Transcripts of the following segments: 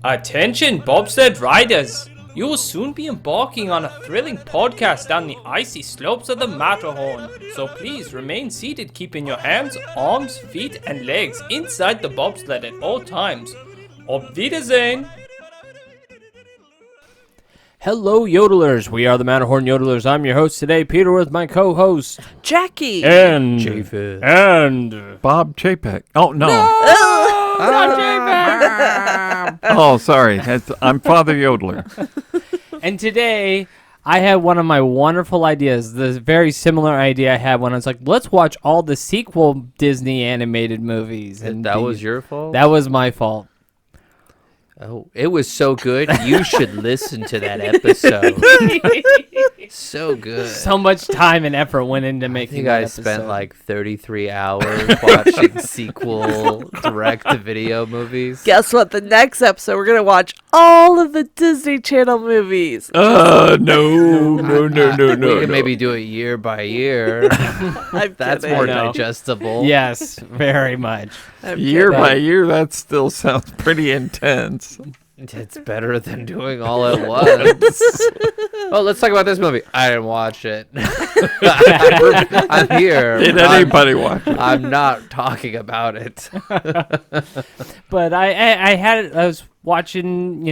Attention, bobsled riders! You will soon be embarking on a thrilling podcast down the icy slopes of the Matterhorn. So please remain seated, keeping your hands, arms, feet, and legs inside the bobsled at all times. Auf Wiedersehen! Hello, yodelers. We are the Matterhorn Yodelers. I'm your host today, Peter, with my co-host Jackie and Japheth. and Bob Chapek. Oh, no. not J-Mac. Oh, sorry. I'm Father Yodeler. And today, I had one of my wonderful ideas, the very similar idea I had when I was like, let's watch all the sequel Disney animated movies. And that was your fault? That was my fault. Oh, it was so good. You should listen to that episode. So good. So much time and effort went into I making think that I episode. spent like 33 hours watching sequel direct-to-video movies. Guess what? The next episode, we're going to watch all of the Disney Channel movies. No. We can maybe do it year by year. I'm That's kidding. more I know. digestible. Yes, very much. I'm Year kidding. by year, that still sounds pretty intense. It's better than doing all at once. Oh, let's talk about this movie. I didn't watch it. I'm here. Did anybody watch it? I'm not talking about it. But I was watching,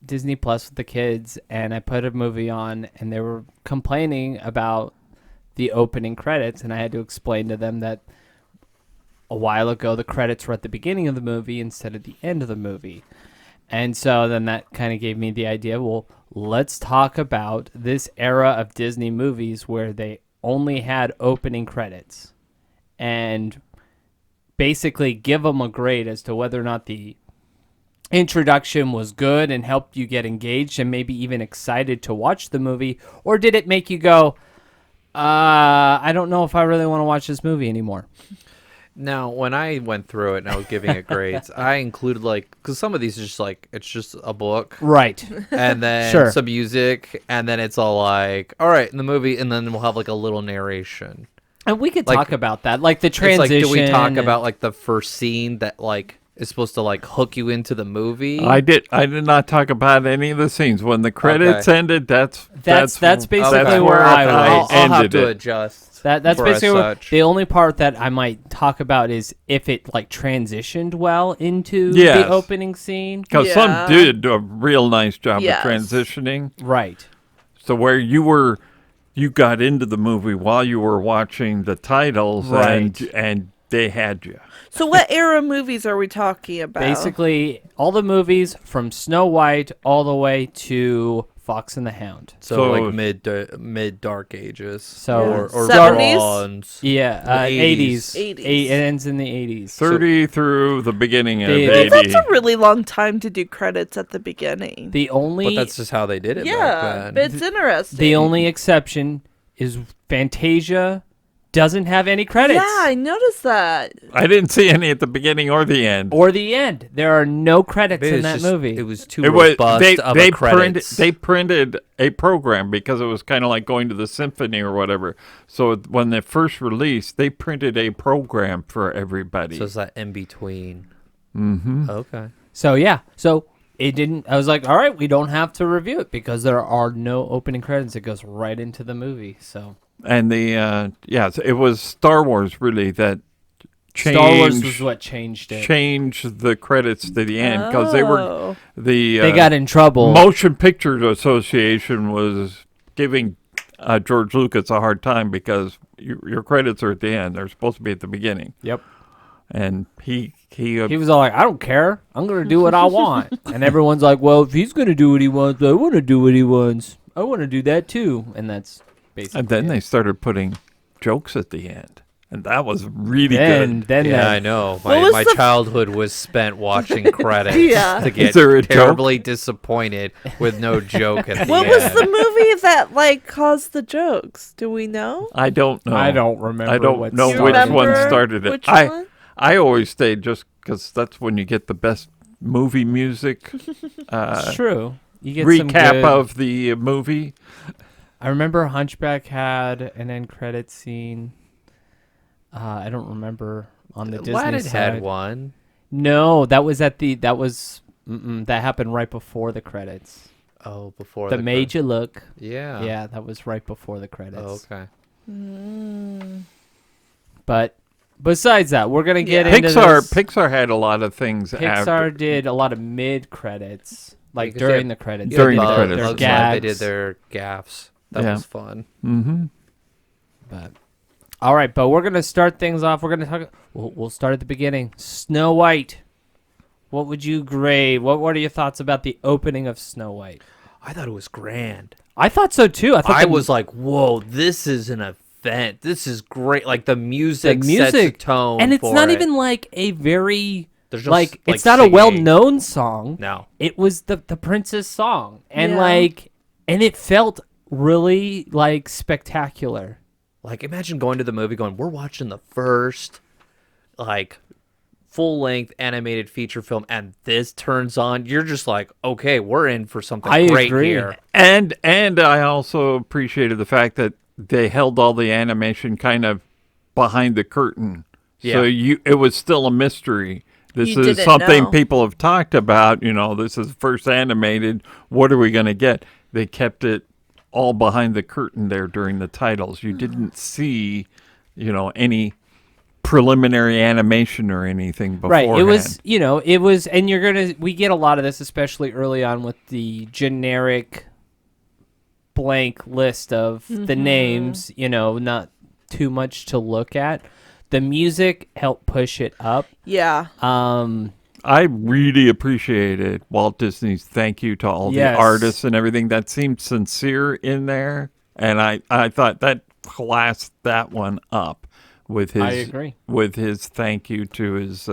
Disney Plus with the kids, and I put a movie on, and they were complaining about the opening credits, and I had to explain to them that a while ago the credits were at the beginning of the movie instead of the end of the movie. And so then that kind of gave me the idea, well, let's talk about this era of Disney movies where they only had opening credits and basically give them a grade as to whether or not the introduction was good and helped you get engaged and maybe even excited to watch the movie, or did it make you go, I don't know if I really want to watch this movie anymore. Now, when I went through it and I was giving it grades, I included because some of these are just it's just a book, Right. and then Sure. some music, and then it's all all right, in the movie, and then we'll have a little narration. And we could Like- talk about that, like the It's transition. do we talk and- about the first scene that is supposed to hook you into the movie? I did not talk about any of the scenes. When the credits ended, that's basically where where I was. I'll have ended to it. adjust. That's for basically such. the only part that I might talk about is if it transitioned well into Yes. the opening scene. Because Yeah. some did a real nice job Yes. of transitioning. Right. So where you got into the movie while you were watching the titles, Right. and they had you. So what era movies are we talking about? Basically, all the movies from Snow White all the way to Fox and the Hound. So, mid Dark Ages. So- or 70s? Bronze. Yeah, The 80s. 80s. It ends in the 80s. 30 through the beginning of They- 80. That's a really long time to do credits at the beginning. The only But that's just how they did it Yeah, back but then. it's interesting. the only exception is Fantasia doesn't have any credits. Yeah, I noticed that. I didn't see any at the beginning or the end. Or the end. There are no credits Maybe in that it's just- movie. It was too It was robust they of they a credits. they printed a program because it was kind of like going to the symphony or whatever. So when they first released, they printed a program for everybody. So it's that in between. Mm-hmm. Okay. So yeah, so it didn't. I was like, all right, we don't have to review it because there are no opening credits. It goes right into the movie. So And so it was Star Wars really that changed. Star Wars was what changed it. Changed the credits to the end because they were Oh. the They got in trouble. Motion Picture Association was giving George Lucas a hard time because your credits are at the end. They're supposed to be at the beginning. Yep. And he He was all like, I don't care. I'm gonna do what I want. And everyone's like, well, if he's gonna do what he wants, I want to do what he wants. I want to do that too. And that's basically. and then it. they started putting jokes at the end, and that was really Then good. Yeah, that- I know. What was My the- childhood was spent watching credits Yeah. to get there a joke? terribly disappointed with no joke at the What end. was the movie that caused the jokes? Do we know? I don't know. I don't remember. I don't what know Do you which started one it. remember started it. Which one? I always stayed just because that's when you get the best movie music It's true. You get some recap good- of the movie. I remember Hunchback had an end credit scene. I don't remember on the Disney Aladdin side. had one. No, that was that happened right before the credits. Oh, before The Made You Look. Yeah. Yeah, that was right before the credits. Oh, okay. But besides that, we're gonna get into Pixar. this. Pixar had a lot of things. Pixar after. did a lot of mid credits, like Because during they- the credits. During They the did credits. their Bugs Life, they gags. did their gaffs. That Yeah. was fun. Mm-hmm. But all right, but we're gonna start things off. We're gonna talk. We'll start at the beginning. Snow White. What would you grade? What are your thoughts about the opening of Snow White? I thought it was grand. I thought so too. I thought I the- was like, whoa, this is an event. This is great. Like the music, sets a music, tone. and it's for not it. even like a very There's just, like like, it's not a singing. well-known song. No. It was the Prince's song, and Yeah. and it felt really like spectacular. Like imagine going to the movie going, we're watching the first like full-length animated feature film and this turns on. You're just like, okay, we're in for something I great agree. here. And I also appreciated the fact that they held all the animation kind of behind the curtain. So Yeah. it was still a mystery. This You is didn't something know. people have talked about. This is first animated. What are we going to get? They kept it all behind the curtain there during the titles. You didn't see, any preliminary animation or anything beforehand. Right. And we get a lot of this, especially early on with the generic blank list of the names, not too much to look at. The music helped push it up. Yeah. I really appreciated Walt Disney's thank you to all Yes. the artists and everything. That seemed sincere in there. And I thought that classed that one up with his I agree. with his thank you to his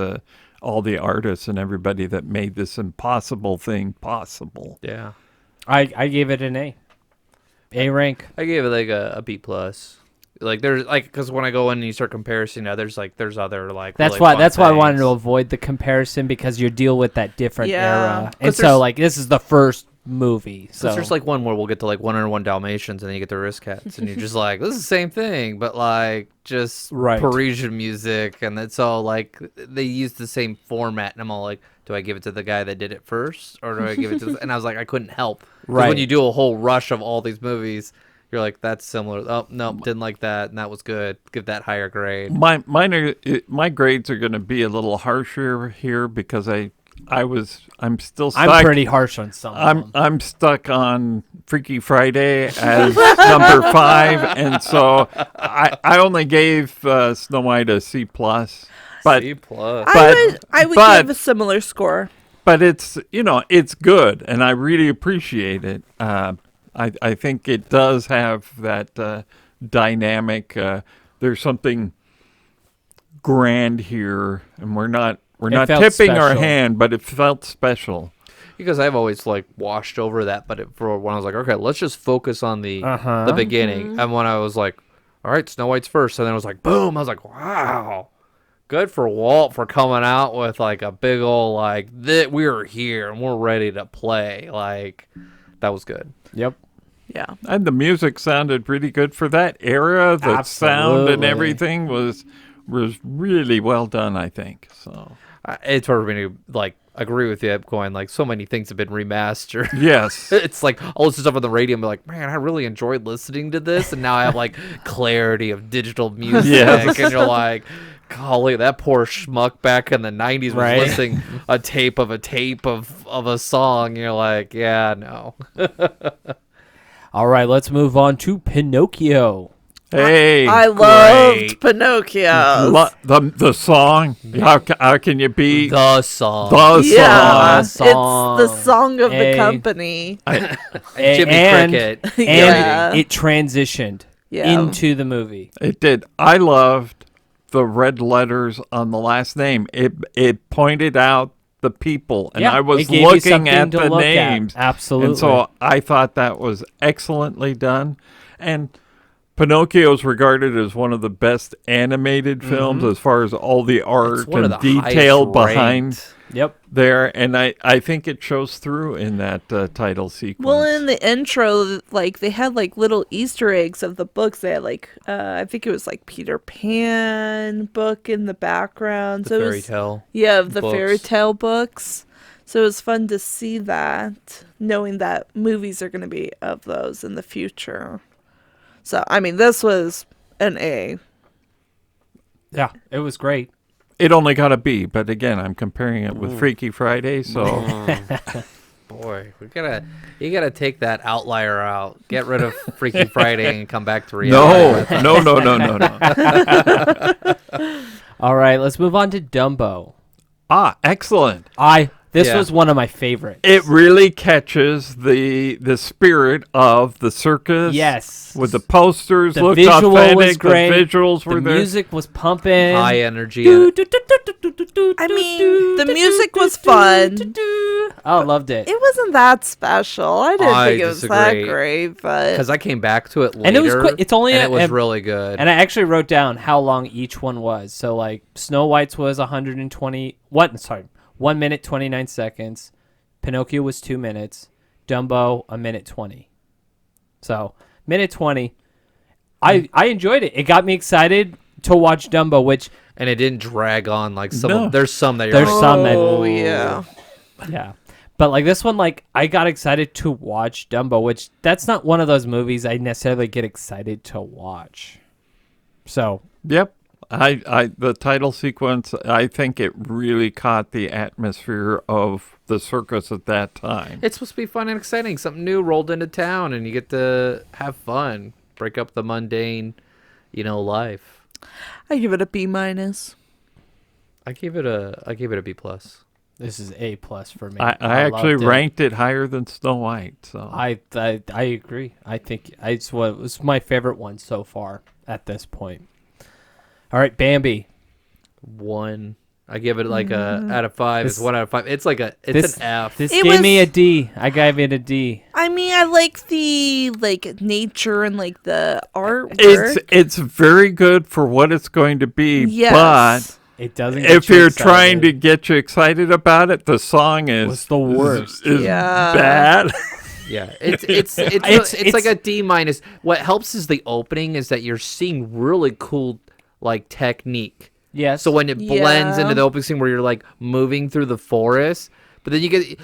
all the artists and everybody that made this impossible thing possible. Yeah. I gave it an A rank. I gave it like a B plus. Like there's like because when I go in and you start comparing, there's other like That's really why. fun That's why I wanted things. to avoid the comparison because you deal with that different Yeah. era, 'Cause and so there's- like this is the first movie. So So there's like one where we'll get to like 101 Dalmatians and then you get the Aristocats and you're just like this is the same thing but like just Right. Parisian music and it's all like they use the same format and I'm all like do I give it to the guy that did it first or do I give it to this? And I was like I couldn't help 'Cause Right. when you do a whole rush of all these movies you're like that's similar oh no didn't like that and that was good give that higher grade. My grades are going to be a little harsher here because I'm still stuck. I'm pretty harsh on some. of them. I'm stuck on Freaky Friday as number 5, and so I only gave Snow White a C plus, but C plus. I would but- give a similar score. but it's it's good, and I really appreciate it. I think it does have that dynamic. There's something grand here, and we're not felt tipping our special. hand, but it felt special. Because I've always like washed over that, but for when I was like, okay, let's just focus on the beginning. And when I was like, all right, Snow White's first, and then it was like, boom, I was like, wow, good for Walt for coming out with like a big old like that we're here and we're ready to play. Like that was good. Yep. Yeah. And the music sounded pretty good for that era. The sound and Absolutely. everything was really well done, I think. So It's hard for me to like agree with you, going like so many things have been remastered. yes, It's like I'll listen to stuff on the radio and be like, man, I really enjoyed listening to this, and now I have like clarity of digital music, Yes. and you're like, golly, that poor schmuck back in the '90s was Right. listening a tape of a song. You're like, yeah, no. All right, let's move on to Pinocchio. hey, I loved great. Pinocchio. the song. How can you beat The song. the Yeah, song? Song. it's the song of the A- company. Jimmy and, Cricket. And Yeah. it transitioned Yeah. into the movie. It did. I loved the red letters on the last name. It pointed out the people, and Yeah, I it was gave you looking something at to the look at. names. Absolutely. And so I thought that was excellently done. And Pinocchio is regarded as one of the best animated films as far as all the art It's one of and the detail highest behind. ranked. Yep. there, and I think it shows through in that title sequence. Well, in the intro, like they had like little Easter eggs of the books. They had like I think it was like Peter Pan book in the background. The so it fairy was, tale. Yeah, of the books. fairy tale books. So it was fun to see that, knowing that movies are going to be of those in the future. So I mean, this was an A. Yeah, it was great. It only got a B, but again, I'm comparing it with Freaky Friday, so Boy, you gotta take that outlier out. Get rid of Freaky Friday and come back to reality. no. All right, let's move on to Dumbo. Excellent. This Yeah. was one of my favorites. It really catches the spirit of the circus. Yes. With the posters, The looked visual authentic. was great. The visuals The were there. music was pumping. High energy. I mean, the music was fun. Oh, loved it. It wasn't that special. I didn't I think it was disagree. that great, but Because I came back to it later, And it was quick. It's only and a- it was a- really good. And I actually wrote down how long each one was. So like Snow White's was 1 minute 29 seconds. Pinocchio was 2 minutes. Dumbo 1 minute 20. So minute 20. I enjoyed it. It got me excited to watch Dumbo, which And it didn't drag on like some. No. There's some that you're There's like, some that- oh yeah. yeah. But like this one, like I got excited to watch Dumbo, which that's not one of those movies I necessarily get excited to watch. So Yep. The title sequence, I think it really caught the atmosphere of the circus at that time. It's supposed to be fun and exciting. Something new rolled into town, and you get to have fun, break up the mundane, life. I give it a B minus. I gave it a B plus. this is A+ for me. I actually loved it. ranked it higher than Snow White. So I agree. I think it was my favorite one so far at this point. All right, Bambi. 1. I give it like a out of 5. It's This- 1 out of 5. It's like this- an F. This It gave me a was- D. I gave it a D. I mean, I like the nature and like the artwork. it's very good for what it's going to be, Yes. It doesn't. but Get if you you're excited. trying to get you excited about it, the song is Was the worst. Is Yeah. bad. Yeah, it's like a D minus. What helps is the opening is that you're seeing really cool like technique. Yes. So when it blends Yeah. into the opening scene where you're like moving through the forest, but then you get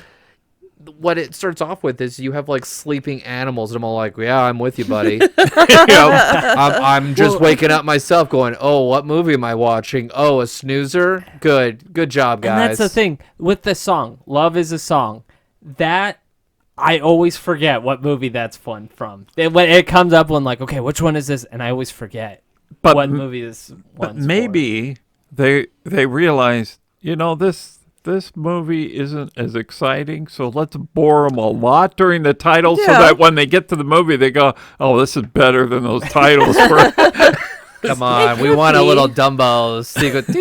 what it starts off with is you have like sleeping animals, and I'm all like, yeah, I'm with you, buddy. I'm just waking up myself, going, oh, what movie am I watching? Oh, a snoozer. Good job, guys. And that's the thing with the song. Love is a song. That I always forget what movie that's from. When it comes up, when like, okay, which one is this? And I always forget But what movie this But one's maybe they realized, this movie isn't as exciting, so let's bore them a lot during the title so Yeah. that when they get to the movie, they go, oh, this is better than those titles. Come on, we want a little Dumbo secret. for.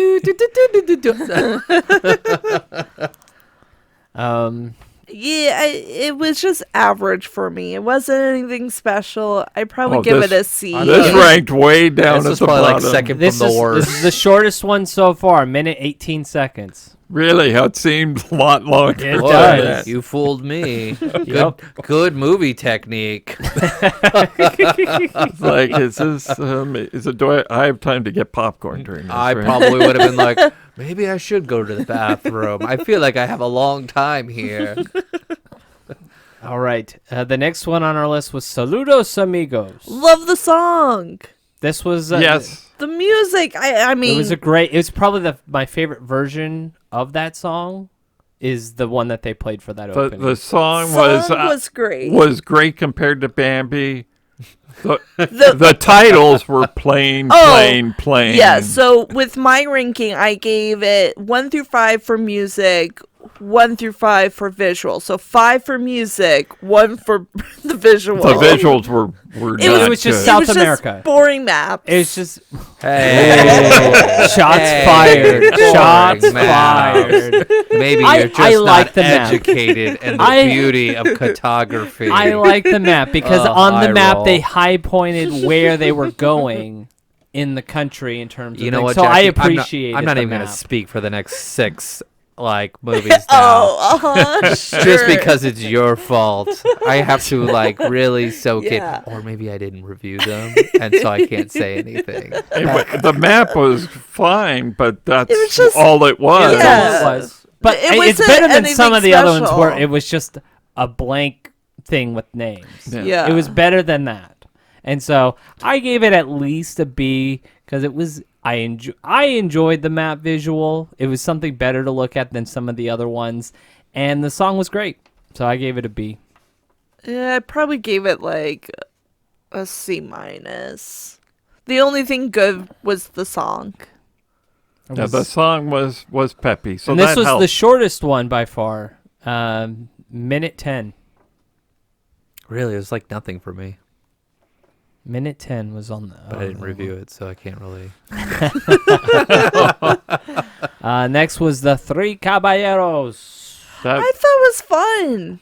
Yeah, it was just average for me. It wasn't anything special. I'd probably Oh, give this- it a C. This ranked way down This at is the probably like bottom. second This from the is worst. this is the shortest one so far. 1:18 seconds. Really? It seemed a lot longer. It Boy, does. You fooled me. Yep. Good movie technique. It's like, do I have time to get popcorn during this? I right? probably would have been like, maybe I should go to the bathroom. I feel like I have a long time here. All right. The next one on our list was Saludos Amigos. Love the song. This was Yes. The music. I mean, It was it was probably my favorite version of that song. Is the one that they played for that opening. The song song was great. was great compared to Bambi. The, The- the titles were plain. Yeah, so with my ranking, I gave it 1 through 5 for music, 1 through 5 for visual. So 5 for music, 1 for the visual. the visuals were It not was just good. South it was America. Just boring maps. It's just Hey. shots Hey. fired. Boring Shots maps. fired. Maybe I you're just like not the map. educated in the I- beauty of cartography. I like the map because Oh, on the eye map roll. they high pointed where they were going in the country in terms of You know things. what, So I Jackie? appreciate I'm not the even going map. to speak for the next 6 like movies now. Sure. Just because it's your fault, I have to like really soak Yeah. it. Or maybe I didn't review them, and so I can't say anything. The map was fine, but that's It was just- all it was. Yeah. That's all it was. But It it's wasn't better than some anything of the other ones where special. it was just a blank thing with names. Yeah. It was better than that. And so I gave it at least a B because it was I enjoyed the map visual. It was something better to look at than some of the other ones, and the song was great. So I gave it a B. Yeah, I probably gave it like a C minus. The only thing good was the song. Yeah, the song was peppy, so and this that was helped. the shortest one by far, minute 10. Really, it was like nothing for me. Minute 10 was on the. But I didn't review it, so I can't really. Next was the Three Caballeros. That- I thought it was fun.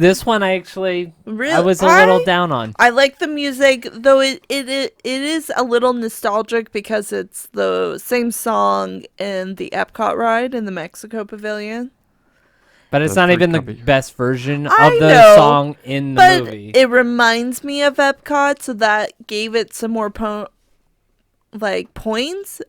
This one I actually Really, I was a little down on. I like the music, though it is a little nostalgic because it's the same song in the Epcot ride in the Mexico Pavilion. But it's The not Three even the Caballeros. best version of I the know, song in the But movie. it reminds me of Epcot, so that gave it some more points.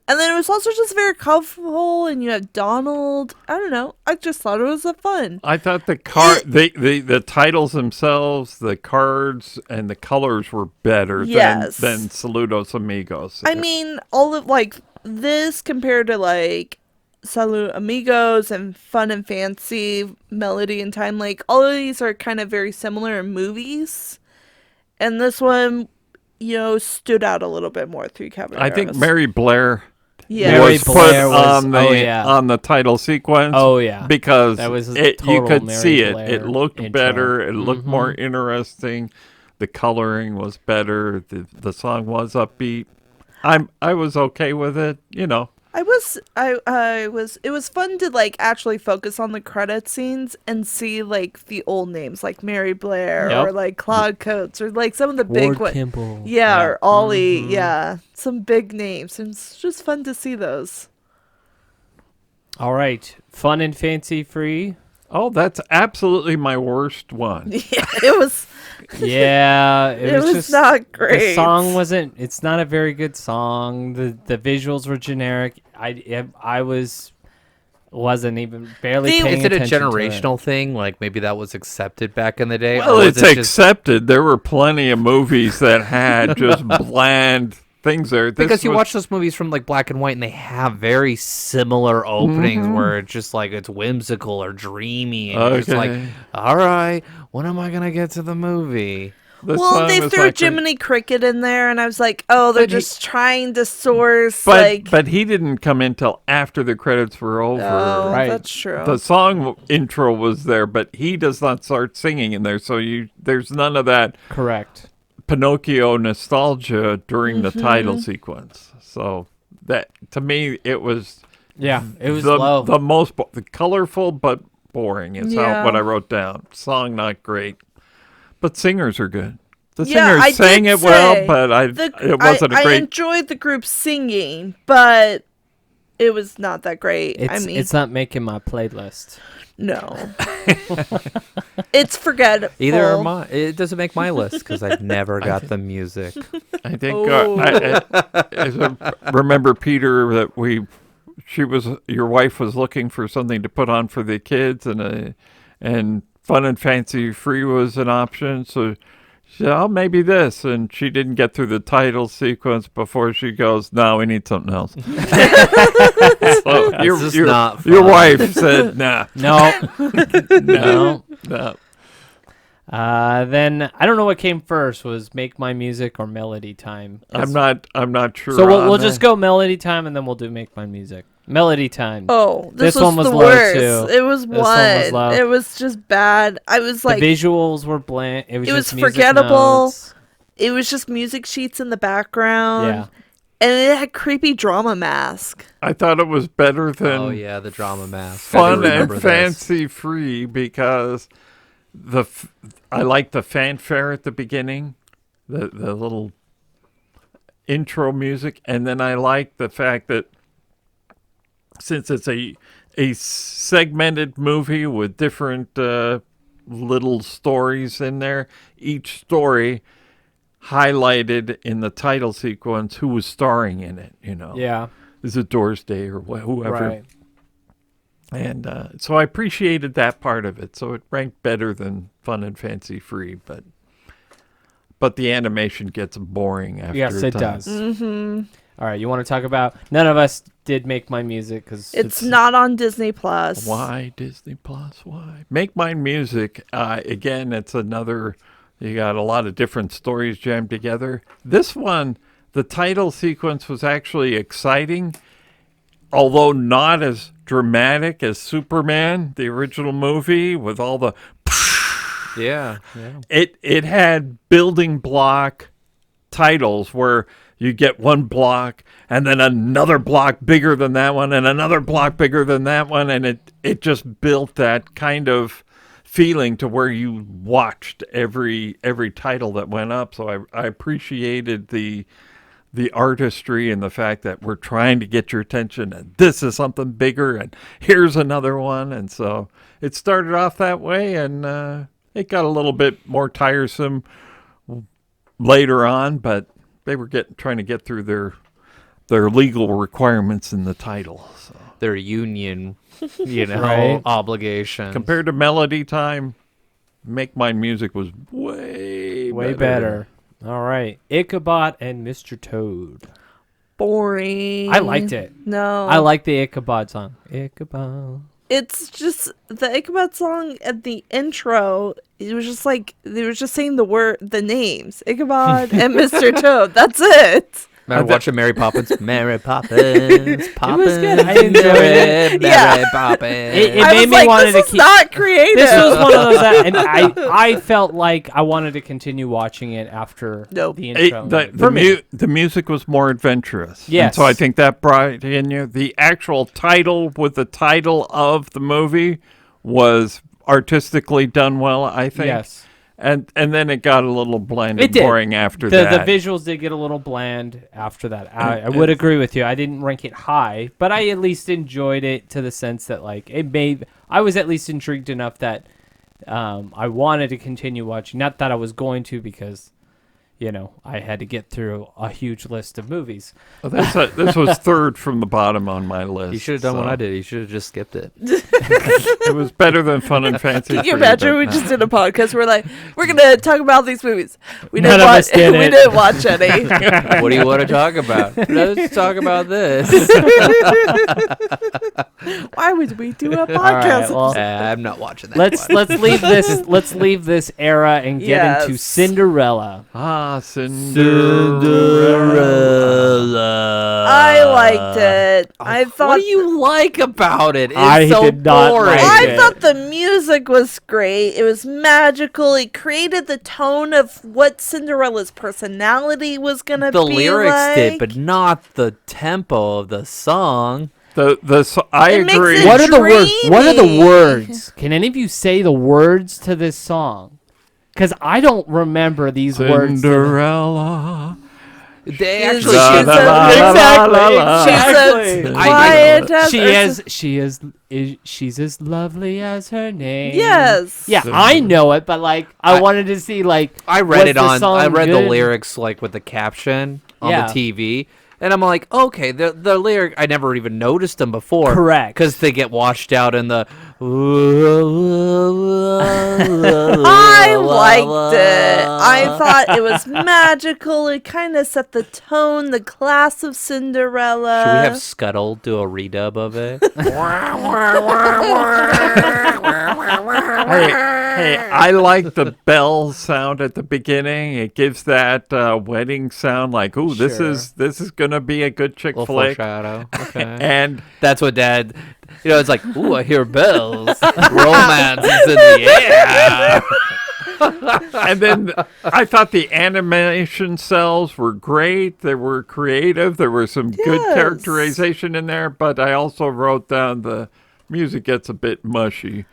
And then it was also just very colorful, and you have Donald. I don't know. I just thought it was a fun. I thought the titles themselves, the cards, and the colors were better Yes. than Saludos Amigos. I mean, all of like this compared to like Salud Amigos and Fun and Fancy, Melody and Time Lake, all of these are kind of very similar in movies. And this one, stood out a little bit more. Three Caballeros. I think Mary Blair Yeah. Mary was Blair put was- on the oh, yeah. on the title sequence. Oh, yeah. because That was a you total could Mary see it. Blair It looked intro. better. It looked more Mhm. interesting. The coloring was better. The song was upbeat. I was okay with it. It was fun to like actually focus on the credit scenes and see like the old names like Mary Blair Yep. or like Claude Coates or like some of the big Ward ones. Kimball. Yeah, or Ollie. Mhm. Yeah, some big names. And it's just fun to see those. All right. Fun and Fancy Free. Oh, that's absolutely my worst one. Yeah, it was. Yeah, It was was just not great. The song wasn't. It's not a very good song. The visuals were generic. I wasn't even barely paying Is it a attention to generational thing? Like maybe that was accepted back in the day? Well, or was it's it just- accepted. There were plenty of movies that had just bland things there. This because you was- watch those movies from like black and white, and they have very similar openings Mm-hmm. where it's just like it's whimsical or dreamy, and you're just like, Okay. all right, when am I gonna get to the movie? this Well, song they was threw like Jiminy Cricket in there, and I was like, oh, they're But he- just trying to source But like. but he didn't come in till after the credits were over. Oh, Right. that's true. The song intro was there, but he does not start singing in there. So there's none of that Correct. Pinocchio nostalgia during the Mm-hmm. title sequence. So that to me it was Yeah, it was the low. the most the colorful but boring is Yeah. what I wrote down. Song not great, but singers are good. The Yeah, singers I sang did it well, say but it wasn't a I great. enjoyed the group singing, but it was not that great. It's not making my playlist. No. It's forgettable. Either are my. It doesn't make my list because I've never got the music. I think Oh. I remember Peter that your wife was looking for something to put on for the kids, and Fun and Fancy Free was an option. So she said, "Oh, maybe this," and she didn't get through the title sequence before she goes, "No, we need something else." So just not your fun. wife said, "Nah, No, no, no. no." Then I don't know what came first. Was Make My Music or Melody Time? I'm not sure. So we'll on just that. go Melody Time and then we'll do Make My Music. Melody Time. Oh, this This one was was the low, worst. too. It was This one was one. low. It was just bad. I was like, the visuals were bland. It was It just was music forgettable. notes. it was just music sheets in the background. Yeah. And it had creepy drama mask. I thought it was better than Oh yeah, the drama mask. I do Fun remember and this. Fancy Free because I like the fanfare at the beginning, the little intro music, and then I like the fact that since it's a a segmented movie with different little stories in there. Each story highlighted in the title sequence who was starring in it. Yeah. Is it Doris Day or whoever? Right. And so I appreciated that part of it. So it ranked better than Fun and Fancy Free, but the animation gets boring after Yes, a it time. does. Mm-hmm. All right, you want to talk about? None of us did Make My Music because It's not on Disney Plus. Why Disney Plus? Why? Make Mine Music. Again, it's another. You got a lot of different stories jammed together. This one, the title sequence was actually exciting, although not as dramatic as Superman, the original movie, with all the. Yeah. It had building block titles where you get one block and then another block bigger than that one and another block bigger than that one, and it just built that kind of feeling to where you watched every title that went up. So I appreciated the artistry and the fact that we're trying to get your attention, and this is something bigger, and here's another one. And so it started off that way, and it got a little bit more tiresome later on, but they were trying to get through their legal requirements in the title. So Their union, Right. obligation. compared to Melody Time, Make Mine Music was way better. All right, Ichabod and Mr. Toad. Boring. I liked it. No. I like the Ichabod song. Ichabod. It's just the Ichabod song at the intro. It was just like they were just saying the names, Ichabod and Mr. Toad. That's it. Remember watching Mary Poppins? Mary Poppins, Poppins. good. I enjoyed it. Mary Yeah. Poppins. It I made was me like, wanted this to is keep. not creative. This was one of those, that, and I felt like I wanted to continue watching it after Nope. the It, intro. For me, the music was more adventurous. And Yes. so I think that brought in you. The actual title with the title of the movie was artistically done well, I think. yes. And then it got a little bland It and did. boring after The that. visuals did get a little bland after that. I would agree with you. I didn't rank it high, but I at least enjoyed it to the sense that like it made. I was at least intrigued enough that I wanted to continue watching. Not that I was going to because, I had to get through a huge list of movies. Well, this was third from the bottom on my list. You should have done what so I did. You should have just skipped it. It was better than Fun and Fancy. Can you Free, imagine? but We no. just did a podcast. We're like, we're gonna talk about these movies. We None didn't of watch. us did we it. didn't watch any. What do you want to talk about? Let's talk about this. Why would we do a All podcast? right, well, I'm not watching that. let's leave this era and get into Yes. Cinderella. Cinderella. I liked it. I thought. What do you like about it? It's I so did not boring. like I it. thought the music was great. It was magical. It created the tone of what Cinderella's personality was gonna The be lyrics like. did, but not the tempo of the song. I It makes agree. it What are the words? What are the dreamy. words? Can any of you say the words to this song? Because I don't remember these words. Cinderella. They She's actually La, a- la, la, exactly. la, la. She's Exactly. a quiet as She's as lovely as her name. Yes. Yeah, I know it, but like I wanted to see like I read was it the on. song I read the good? lyrics like with the caption on Yeah. the TV, and I'm like, okay, the lyric. I never even noticed them before. Correct. Because they get washed out in the. I liked it. I thought it was magical. It kind of set the tone, the class of Cinderella. Should we have Scuttle do a redub of it? Hey, I like the bell sound at the beginning. It gives that wedding sound like, ooh, Sure. this is gonna be a good chick Little flick. foreshadow. Okay. And That's what Dad. It's like, ooh, I hear bells. Romance is in the air. and then I thought the animation cells were great. They were creative. There was some good Yes. characterization in there. But I also wrote down the music gets a bit mushy.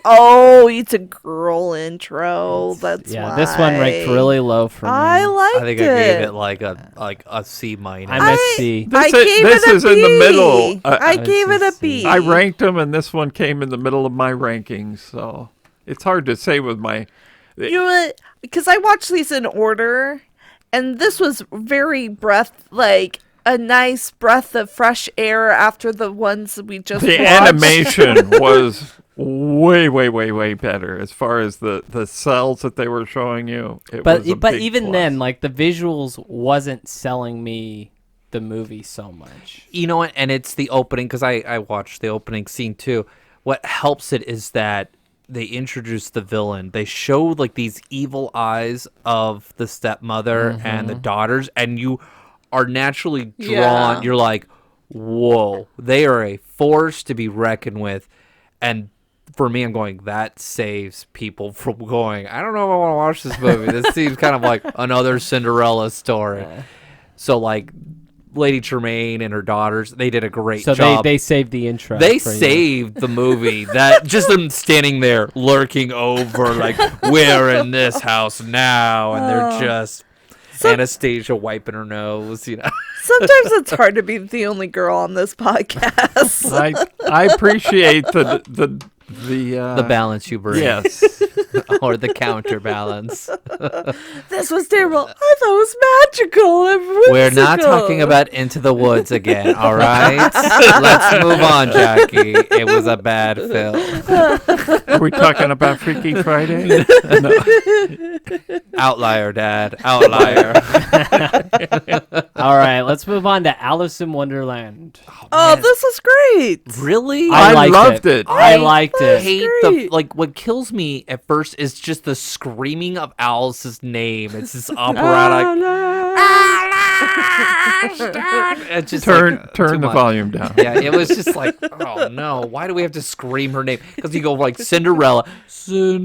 Oh, it's a girl intro. That's Yeah, this one ranked why. really low for me. I liked I think I gave it like a C minus. I'm a C. I This gave it a is in the B. middle. I gave it a see. B. I ranked them, and this one came in the middle of my rankings, so it's hard to say with my. You know what? Because I watched these in order, and this was very like a nice breath of fresh air after the ones that we just The watched. animation was way better as far as the cells that they were showing you. It was a But big even plus. then, like the visuals wasn't selling me the movie so much. You know what? And it's the opening, because I watched the opening scene too. What helps it is that they introduce the villain. They show like these evil eyes of the stepmother and the daughters, and you are naturally drawn. Yeah. You're like, whoa, they are a force to be reckoned with. And for me, I'm going, that saves people from going, I don't know if I want to watch this movie. This seems kind of like another Cinderella story. So like Lady Tremaine and her daughters, they did a great So job. they saved the intro. They for you. saved the movie. That just them standing there lurking over, like, we're in this house now, and they're just Anastasia wiping her nose, you know. Sometimes it's hard to be the only girl on this podcast. I appreciate the The balance you bring, yes. or the counterbalance. This was terrible. I thought it was magical and We're not whimsical. talking about Into the Woods again, all right? Let's move on, Jackie. It was a bad film. Are we talking about Freaky Friday? Outlier, Dad. Outlier. All right, let's move on to Alice in Wonderland. Oh, this was great. Really? I liked loved it. I liked I it. hate great. what kills me at first is just the screaming of Alice's name. It's this operatic. It's just Turn like, too the much. volume down. Yeah, it was just like, oh no, why do we have to scream her name? Because you go like Cinderella to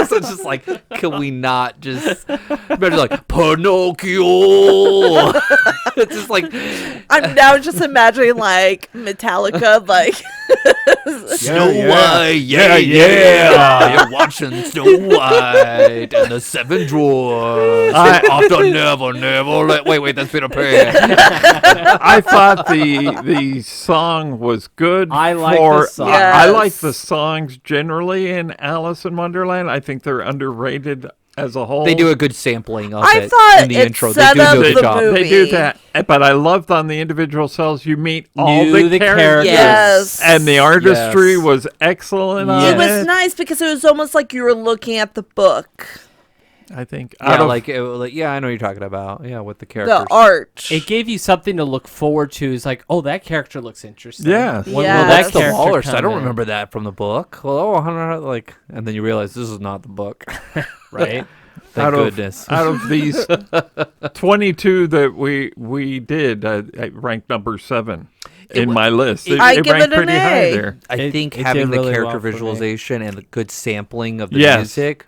so it's just like, can we not just imagine like Pinocchio? It's just like I'm now just imagining like Metallica, like Snow White, yeah. You're watching Snow White and the Seven Dwarfs. After never. Wait, that's Peter Pan. I thought the song was good. I like for, the song. I Yes. like the songs generally in Alice in Wonderland. I think they're underrated as a whole. They do a good sampling of I it thought in the it intro. set They do up a the good job. movie. They do that, but I loved on the individual cells. You meet all Knew the the characters, Yes. and the artistry Yes. was excellent. Yes. On it was nice because it was almost like you were looking at the book, I think. Yeah, out of- like I know what you're talking about. Yeah, with the characters. the art. It gave you something to look forward to. It's like, oh, that character looks interesting. Yes. When will Yes. that That's the character walrus. I come don't in? remember that from the book. Well, and then you realize this is not the book. Right? Thank out goodness. Out of these 22 that we did, I ranked number 7 in my list. It, I it give ranked it an pretty high A. there. I It- think it did having the really character well for me. visualization and the good sampling of the Yes. music,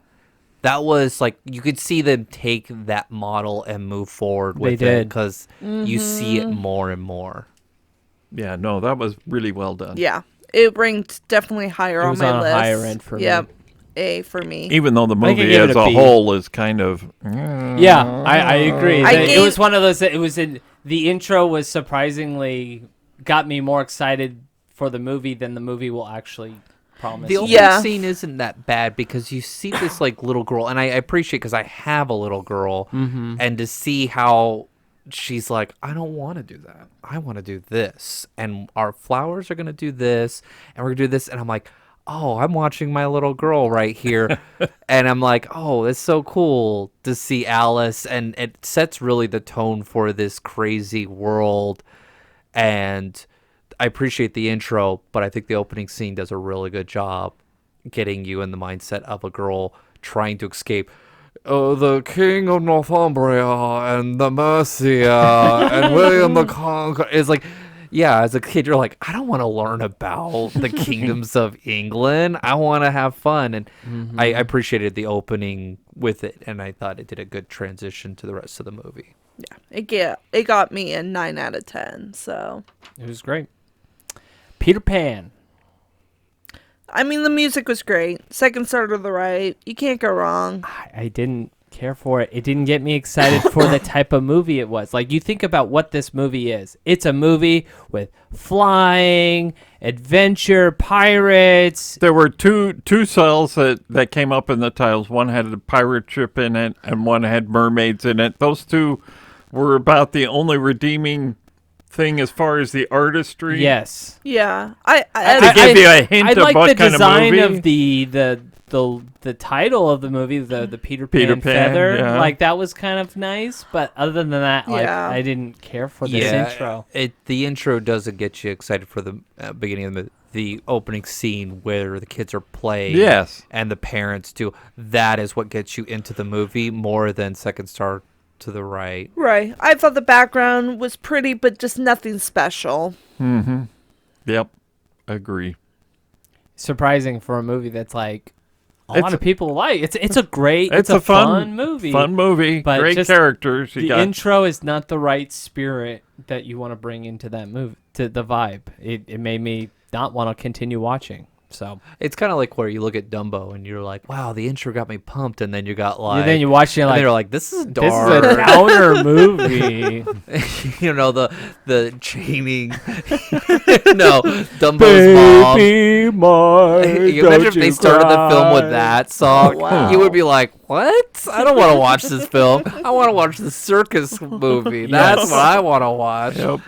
that was like you could see them take that model and move forward with They it did. because you see it more and more. Yeah, no, that was really well done. Yeah, it ranked definitely higher It on was my on a list. higher end for me. Yep, A for me. Even though the I think I movie gave it as a a B. whole is kind of. Yeah, I agree. I it gave- was one of those. It was in the intro was surprisingly got me more excited for the movie than the movie will actually promise. The opening Yeah. scene isn't that bad because you see this like little girl, and I appreciate because I have a little girl, and to see how she's like, I don't want to do that. I want to do this, and our flowers are gonna do this, and we're gonna do this, and I'm like, oh, I'm watching my little girl right here, and I'm like, oh, it's so cool to see Alice, and it sets really the tone for this crazy world, and I appreciate the intro, but I think the opening scene does a really good job getting you in the mindset of a girl trying to escape the King of Northumbria and the Mercia and William the Conqueror. It's like Yeah, as a kid, you're like, I don't want to learn about the kingdoms of England. I want to have fun. And I appreciated the opening with it, and I thought it did a good transition to the rest of the movie. Yeah, it got me a 9 out of 10. So, It was great. Peter Pan. I mean, the music was great. Second Star to the Right. You can't go wrong. I didn't care for it. It didn't get me excited for the type of movie it was. Like, you think about what this movie is. It's a movie with flying, adventure, pirates. There were two cells that came up in the titles. One had a pirate ship in it, and one had mermaids in it. Those two were about the only redeeming thing as far as the artistry. Yes. Yeah, To give you a hint I of like what the kind design of movie. of the title of the movie, the Peter Pan, Peter Pan, feather. yeah. Like, that was kind of nice, but other than that, like, Yeah. I didn't care for this intro. The intro doesn't get you excited for the beginning of the opening scene where the kids are playing. Yes. And the parents do. That is what gets you into the movie more than Second Star to the Right. right. I thought the background was pretty, but just nothing special. Yep. Agree. Surprising for a movie that's like a It's- lot of people like. It's a great, It's a a fun movie. Fun movie. But Great just characters. You The got intro is not the right spirit that you want to bring into that movie, to the vibe. It made me not want to continue watching. So It's kind of like where you look at Dumbo and you're like, wow, the intro got me pumped. And then you got like, then you watch it and like, then you're like, this is this dark. is a downer movie. You know, the chaining. No, Dumbo's mom. Baby Mark, You imagine if they started the film with that song, Wow. you would be like, "What? I don't want to watch this film. I want to watch the circus movie. That's Yes. what I want to watch." Yep.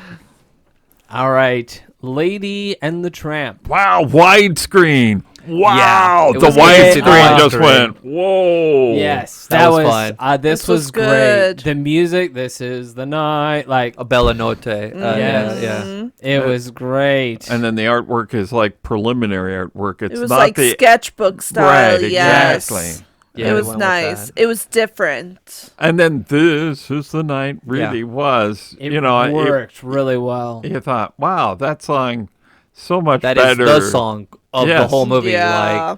All right, Lady and the Tramp. Wow, widescreen. Wow, it the was good. widescreen just Widescreen. went, whoa. Yes, That that was was fun. this This was was great. good. The music, This Is the Night, like A Bella Notte. Yes. Yeah. it was great. And then the artwork is like preliminary artwork. It's It was not like the sketchbook style. Right, Yes. exactly. Yeah, it they was went with nice. that. It was different. And then This Is the Night really was. It you know, worked really well. you thought, wow, that song so much That is better. the song of the Yes. whole movie. Yeah.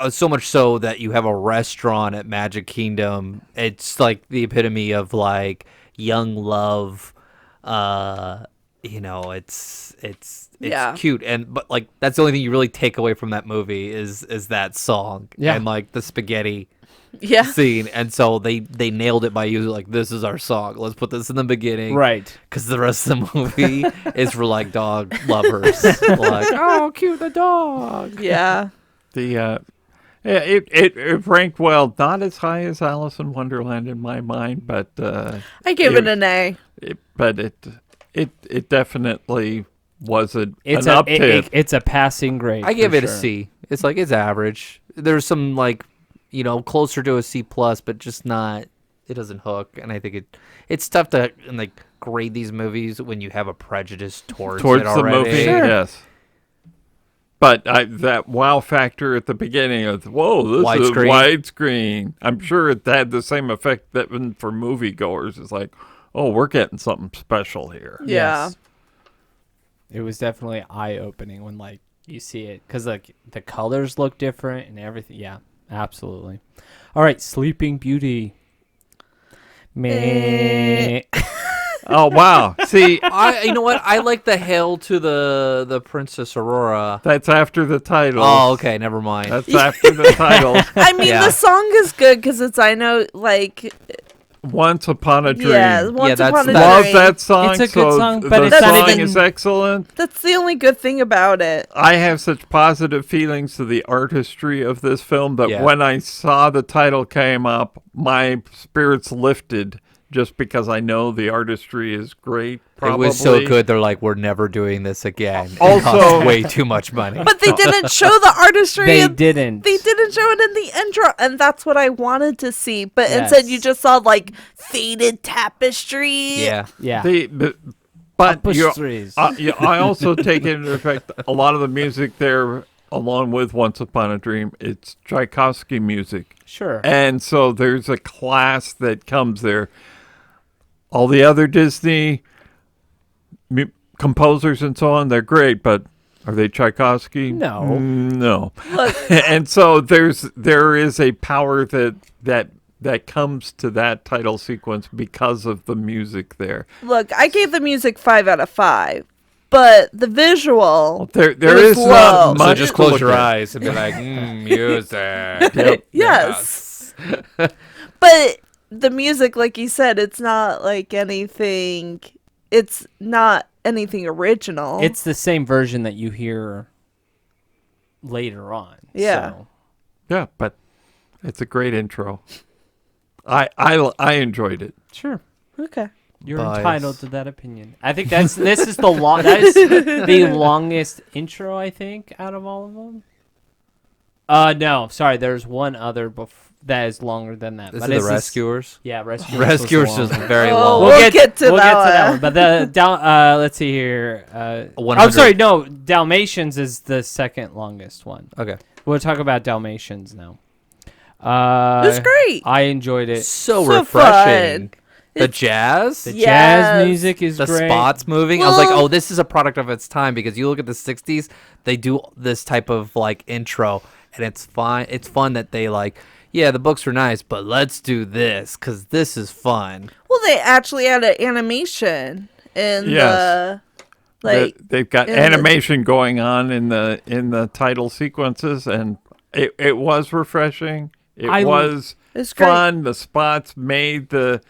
Like, so much so that you have a restaurant at Magic Kingdom. It's like the epitome of like young love. You know, it's Yeah. cute, but like that's the only thing you really take away from that movie is that song Yeah. and like the spaghetti Yeah. scene. And so they nailed it by using like, this is our song. Let's put this in the beginning, Right. Because the rest of the movie is for like dog lovers. Like, oh, cute, the dog. Yeah. The it ranked well, not as high as Alice in Wonderland in my mind, but I gave it an A. it definitely was an It's uptick. it's a passing grade. I give for it a sure. C. It's like, it's average. There's some like, you know, closer to a C plus, but just not. It doesn't hook, and I think it's tough to like grade these movies when you have a prejudice towards it the already. movie, yes. But that wow factor at the beginning of, whoa, this is Widescreen. widescreen. I'm sure it had the same effect that for moviegoers. It's like, oh, we're getting something special here. Yeah. Yes. It was definitely eye-opening when like you see it, because like the colors look different and everything. Yeah, absolutely. All right, Sleeping Beauty. Meh. Oh, wow. See, You know what? I like the hail to the Princess Aurora. that's after the title. Oh, okay, never mind. That's after the title. I mean, Yeah. the song is good because it's, I know, like, Once Upon a Dream. yeah, Once that's- Upon a Love Dream. that song. It's a good so song, but the it's not song even- is excellent. That's the only good thing about it. I have such positive feelings to the artistry of this film that Yeah. when I saw the title came up, my spirits lifted just because I know the artistry is great. Probably. It was so good. They're like, we're never doing this again. It Also- costs way too much money. But they didn't show the artistry. They and didn't. They didn't show it in the intro, and that's what I wanted to see. But Yes. instead, you just saw like faded tapestry. Yeah. Yeah. But you, Tapestries. I also take into effect a lot of the music there, along with Once Upon a Dream. It's Tchaikovsky music. Sure. And so there's a class that comes there. All the other Disney composers and so on, they're great, but are they Tchaikovsky? No. No. Look, And so there is a power that comes to that title sequence because of the music there. look, I gave the music 5 out of 5, but the visual. There It was is low. not So much. just to close look your at. eyes and be like, music. Yep. Yes. But the music, like you said, it's not like anything. It's not anything original. It's the same version that you hear later on. Yeah. So. Yeah, but it's a great intro. I enjoyed it. Sure. okay. You're Bias. entitled to that opinion. I think this is that is the longest intro, I think, out of all of them. No, sorry, there's one other that is longer than that. Is but it the it's Rescuers? Yeah, Rescuers. Rescuers was is long. very Oh, long. We'll get to that one. But the let's see here. I'm 100. sorry, no, Dalmatians is the second longest one. Okay. We'll talk about Dalmatians now. It was great. I enjoyed it. So So refreshing. fun. The jazz, The Yes. jazz music is the great. spots moving. I was like, Well- oh, this is a product of its time because you look at the 60s, they do this type of like intro and it's fine. It's fun that they like, yeah, the books are nice, but let's do this because this is fun. Well, they actually had an animation in Yes. They've got in the- animation going on in the title sequences, and it was refreshing. It I- was It's great. fun. The spots made the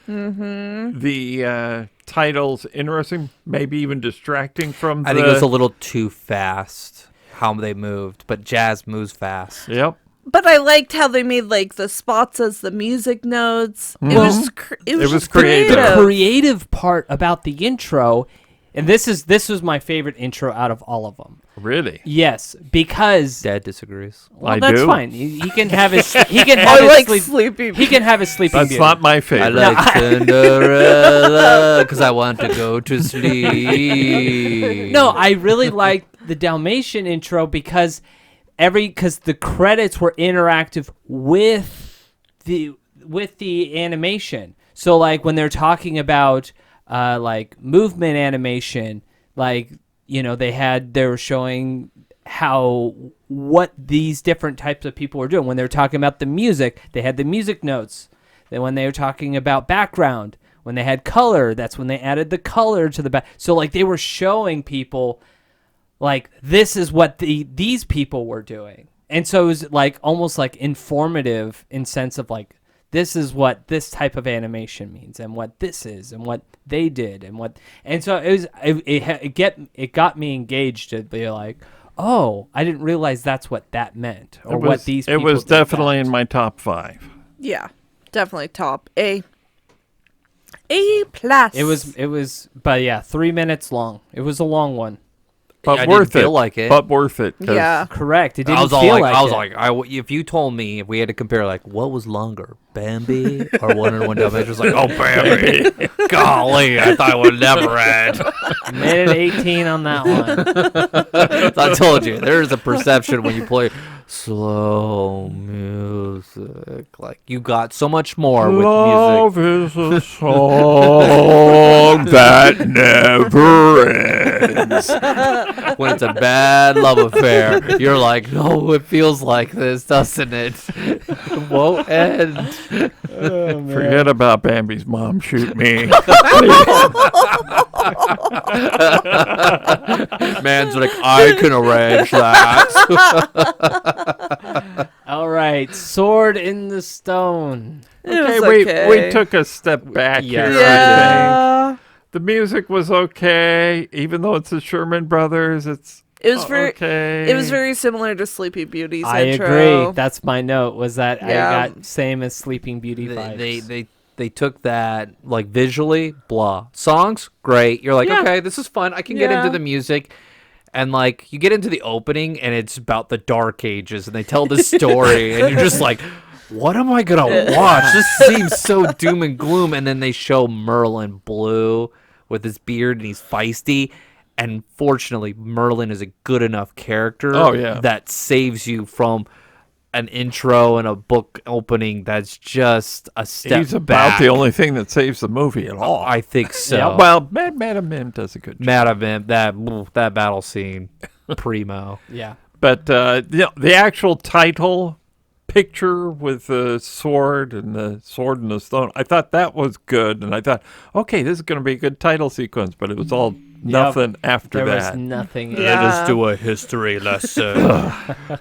titles interesting, maybe even distracting from. I think it was a little too fast how they moved, but jazz moves fast. Yep. But I liked how they made like the spots as the music notes. It Well, was it was it was just creative. The creative part about the intro, and this was my favorite intro out of all of them. Really. Yes, because Dad disagrees. well, I that's do. fine. He can have his he can have I his like sleep. Sleepy. He can have his sleeping That's beauty. not my I favorite. like Cinderella because I want to go to sleep. No, I really liked the Dalmatian intro because the credits were interactive with the animation. So like when they're talking about like movement animation, like they were showing what these different types of people were doing. When they were talking about the music, they had the music notes. Then when they were talking about background, when they had color, that's when they added the color to the back. So like they were showing people like this is what these people were doing. And so it was like almost like informative in sense of like this is what this type of animation means and what this is and what they did and so it got me engaged to be like, oh, I didn't realize that's what that meant or what these people It was did definitely that. in my top 5. Yeah, definitely top A. A plus. It was but yeah, 3 minutes long. It was a long one. But I worth didn't it. feel like it. But worth it. 'cause Yeah. Correct. It didn't I was all feel like, like it. if you told me if we had to compare, like, what was longer, Bambi or 101 Dalmatians? Like, oh, Bambi, golly, I thought it would never end. Minute 18 on that one. I told you, there's a perception when you play slow music, like you got so much more with music. Love is a song that never ends. When it's a bad love affair, you're like, no, it feels like this, doesn't it? It won't end. Forget about Bambi's mom. Shoot me. Man's like, I can arrange that. All right, Sword in the Stone. It was we okay. took a step back Yeah. here. I think. Yeah. The music was okay, even though it's the Sherman Brothers. It's It was very. okay. It was very similar to Sleepy Beauty's I intro. agree. That's my note. Was that Yeah. I got same as Sleeping Beauty vibes. They took that, like, visually, blah. Songs, great. You're like, Yeah. okay, this is fun. I can get into Yeah. the music. And, like, you get into the opening, and it's about the Dark Ages, and they tell this story, and you're just like, what am I going to watch? This seems so doom and gloom. And then they show Merlin blue with his beard, and he's feisty. And fortunately, Merlin is a good enough character Oh, yeah. that saves you from an intro and a book opening that's just a step He's about back. the only thing that saves the movie at all. I think so. Yeah, well, Madam Mim does a good job. Madam Mim, that battle scene, primo. Yeah. But the actual title picture with the sword and the stone, I thought that was good, and I thought, okay, this is going to be a good title sequence. But it was all nothing after There that. was nothing. Yeah. Let us do a history lesson.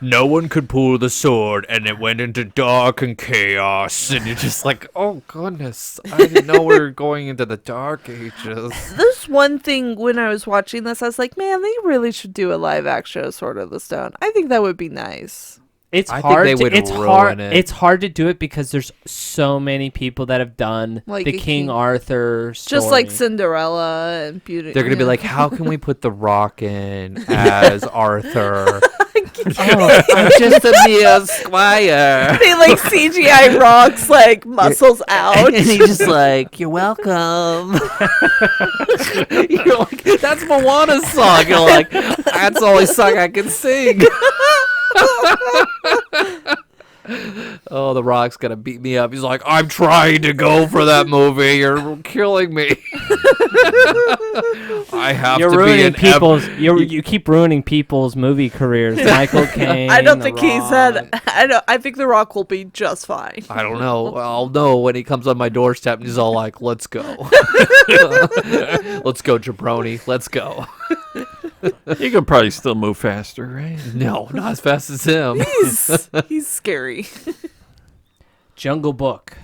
No one could pull the sword, and it went into dark and chaos. And you're just like, oh goodness, I didn't know we were going into the dark ages. This one thing when I was watching this, I was like, man, they really should do a live action of Sword of the Stone. I think that would be nice. It's I think hard. they to, would it's ruin hard. it. It's hard to do it because there's so many people that have done Like the a King king- Arthur story. Just like Cinderella and Beauty. They're gonna be yeah. like, how can we put The Rock in as Arthur? oh, I'm just a mere squire. they like CGI rocks like muscles out. And he's just like, you're welcome. You're like, that's Moana's song. You're like, that's the only song I can sing. Oh, The Rock's gonna beat me up. He's like, I'm trying to go for that movie. You're killing me. I have You're to be ruining an people's. You keep ruining people's movie careers. Michael Caine. I don't The think he Rock. said. I think The Rock will be just fine. I don't know. I'll know when he comes on my doorstep and he's all like, let's go. Let's go, jabroni. Let's go. You could probably still move faster, right? No, not as fast as him. He's scary. Jungle Book.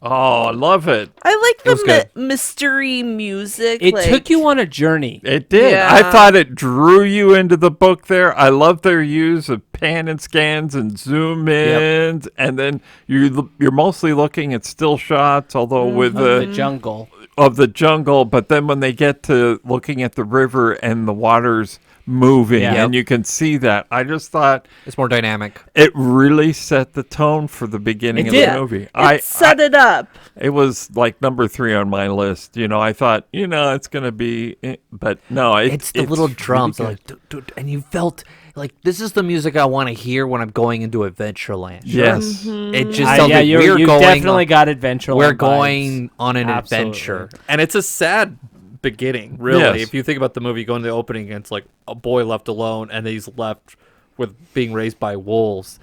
Oh, I love it. I like was the good. mystery music. It like, took you on a journey. It did. Yeah. I thought it drew you into the book there. I love their use of pan and scans and zoom ins, and then you're mostly looking at still shots, although with Of the jungle. of the jungle. But then when they get to looking at the river and the water's moving, Yeah. and you can see that, I just thought It's more dynamic. it really set the tone for the beginning It of did. the movie. It set it up. It was like number 3 on my list. I thought, it's going to be, but no, It's the little really drums, good. like, and you felt like this is the music I want to hear when I'm going into Adventureland. Yes. It just sounds Yeah, like you we're going. definitely got Adventureland. We're vibes. going on an Absolutely. adventure, and it's a sad beginning, really. Yes. If you think about the movie, going to the opening, and it's like a boy left alone, and he's left with being raised by wolves.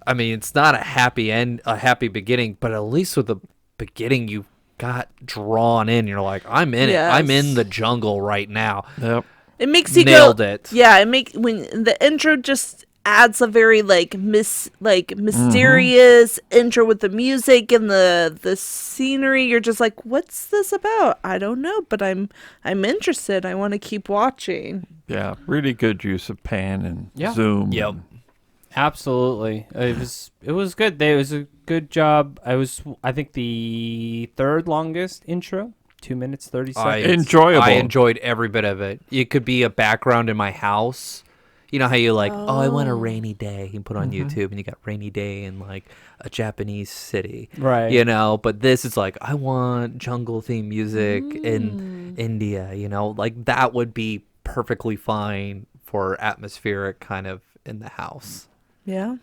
I mean, it's not a happy end, a happy beginning, but at least with the beginning, you got drawn in. You're like, I'm in it. I'm in Yes. the jungle right now. Yep. It makes you Nailed go. it. Yeah, when the intro just adds a very mysterious intro with the music and the scenery. You're just like, what's this about? I don't know, but I'm interested. I want to keep watching. Yeah. Really good use of pan and Yeah. zoom. Yep. and- Absolutely. It was good. It was a good job. I think the third longest intro, 2 minutes 30 seconds. Enjoyable. I enjoyed every bit of it. It could be a background in my house. You know how you like, oh, I want a rainy day. You put on YouTube and you got rainy day in like a Japanese city. Right. You know, but this is like, I want jungle theme music in India, like that would be perfectly fine for atmospheric kind of in the house. Yeah.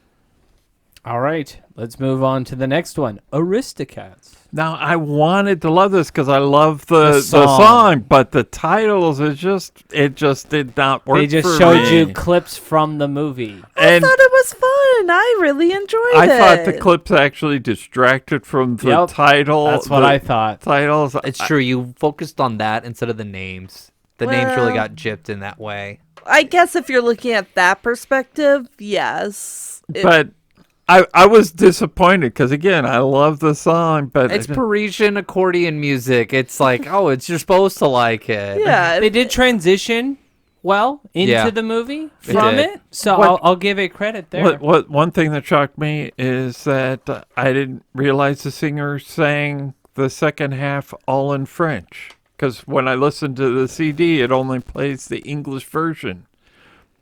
All right. Let's move on to the next one. Aristocats. Now, I wanted to love this because I love the The song. song, but the titles, it just did not work. They just for showed me. you clips from the movie. I And thought it was fun. I really enjoyed I it. thought the clips actually distracted from the Yep. title. That's what the I thought. Titles. It's true. You focused on that instead of the names. The names really Well- got gypped in that way. I guess if you're looking at that perspective, yes. But I was disappointed because, again, I love the song, but It's Parisian accordion music. It's like, oh, you're supposed to like it. yeah, They did transition well into Yeah. the movie They from did. it. So What- I'll give it credit there. What one thing that shocked me is that I didn't realize the singer sang the second half all in French. Because when I listened to the CD, it only plays the English version.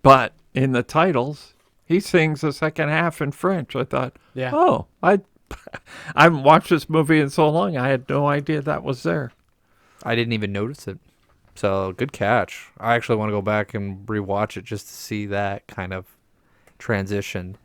But in the titles, he sings the second half in French. I thought, Yeah. oh, I haven't watched this movie in so long. I had no idea that was there. I didn't even notice it. So good catch. I actually want to go back and rewatch it just to see that kind of transition.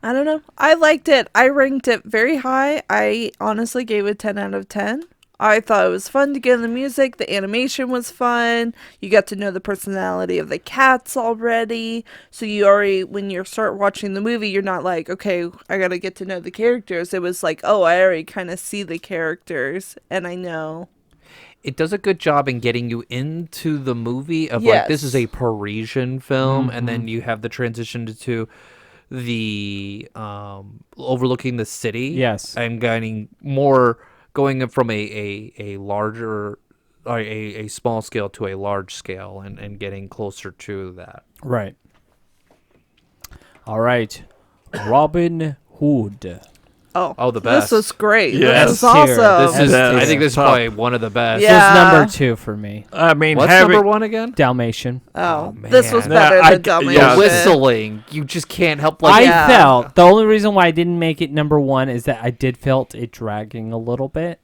I don't know. I liked it. I ranked it very high. I honestly gave it 10 out of 10. I thought it was fun to get in the music. The animation was fun. You got to know the personality of the cats already. So you already, when you start watching the movie, you're not like, okay, I got to get to know the characters. It was like, oh, I already kind of see the characters and I know. It does a good job in getting you into the movie of like, this is Yes. a Parisian film. And then you have the transition to the overlooking the city. Yes. And getting more, going from a larger, or a small scale to a large scale and getting closer to that. Right. All right. Robin Hood. Oh, the This best. was great. Yes. This is S tier. awesome. This is, That's I think this is tough. probably one of the best. Yeah. This was number 2 for me. I mean, What's having, number one again? Dalmatian. Oh, Oh, this was man. better Yeah, than Dalmatian. yeah. The whistling. You just can't help like I felt the only reason why I didn't make it number 1 is that I did felt it dragging a little bit.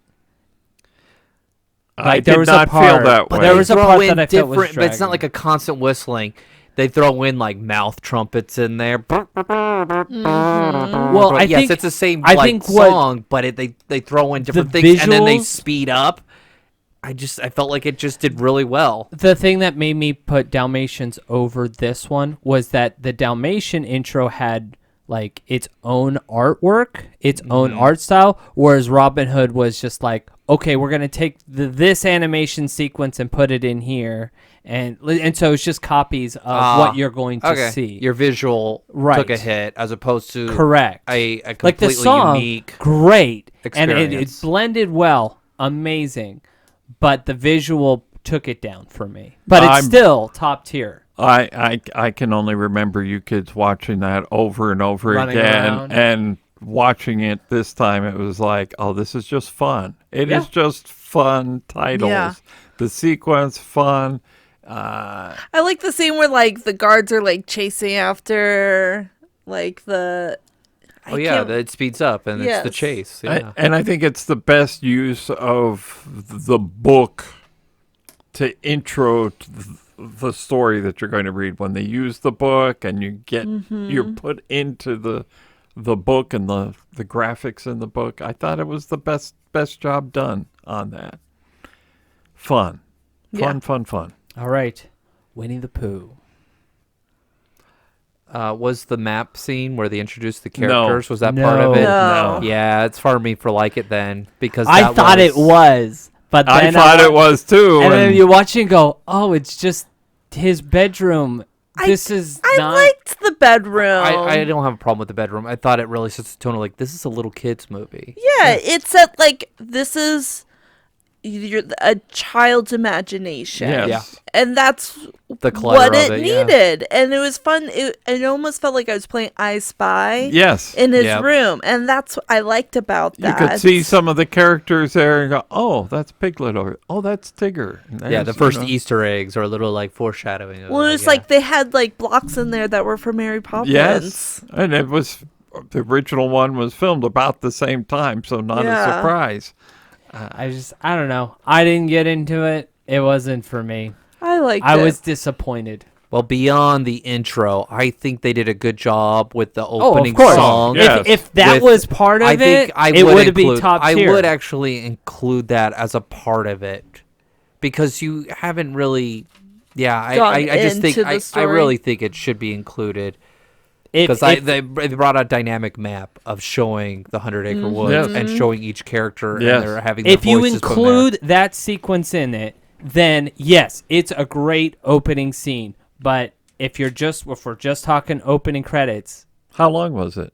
I Like, there did was a not feel part- that but way. there was a throw part in that I felt was different, but it's not dragging. like a constant whistling. They throw in like mouth trumpets in there. Well, But I yes, think it's the same I like think what- song, but they throw in different The things and then they visuals- speed up. I felt like it just did really well. the thing that made me put Dalmatians over this one was that the Dalmatian intro had like its own artwork, its own art style, whereas Robin Hood was just like, okay, we're gonna take this animation sequence and put it in here, and so it's just copies of what you're going to see. Your visual Right. took a hit as opposed to Correct. a Like completely the song, unique. great, and it experience. blended well, amazing, but the visual took it down for me. But it's I'm- still top tier. I can only remember you kids watching that over and over Running again, around. and watching it this time. It was like, oh, this is just fun. It is Yeah. just fun titles. Yeah. The sequence fun. I like the scene where like the guards are like chasing after like the. Oh yeah, it speeds up and it's the Yes. chase. Yeah. And I think it's the best use of the book to intro to the story that you're going to read. When they use the book and you get you're put into the book and the graphics in the book. I thought it was the best job done on that. Fun. Yeah. Fun. All right, Winnie the Pooh. Was the map scene where they introduced the No. characters? Was that part of No. it? No. Yeah, it's hard for me for like it then because I that thought it was, but I then thought it was too. and then you watch it and go, oh, it's just his bedroom. This is I not. liked the bedroom. I don't have a problem with the bedroom. I thought it really sets the tone of like this is a little kids movie. Yeah, it said like this is a child's imagination. Yes. Yeah. And that's The clutter what of it it, yeah. needed. And it was fun. It almost felt like I was playing I Spy Yes. in his Yep. room. And that's what I liked about You that. could see some of the characters there and go, oh, that's Piglet, or oh, that's Tigger. And Yeah, the there's, first you know, Easter eggs are a little like foreshadowing. Of Well, it was like they had like blocks in there that were for Mary Poppins. Yes, and it was the original one was filmed about the same time, so not a Yeah. surprise. I don't know. I didn't get into it. It wasn't for me. I liked I it. was disappointed. Well, beyond the intro, I think they did a good job with the Oh, opening of course. song. Yeah. If that with- was part of I think it, I it would would be include- top I tier. would actually include that as a part of it because you haven't really. Yeah, Gone I just think into the I story. really think it should be included If- because if- they brought a dynamic map of showing the 100 Acre Woods Yes. and showing each character Yes. and they're having their if you voices from there. include that sequence in it, then yes, it's a great opening scene. But if we're just talking opening credits, How long was it?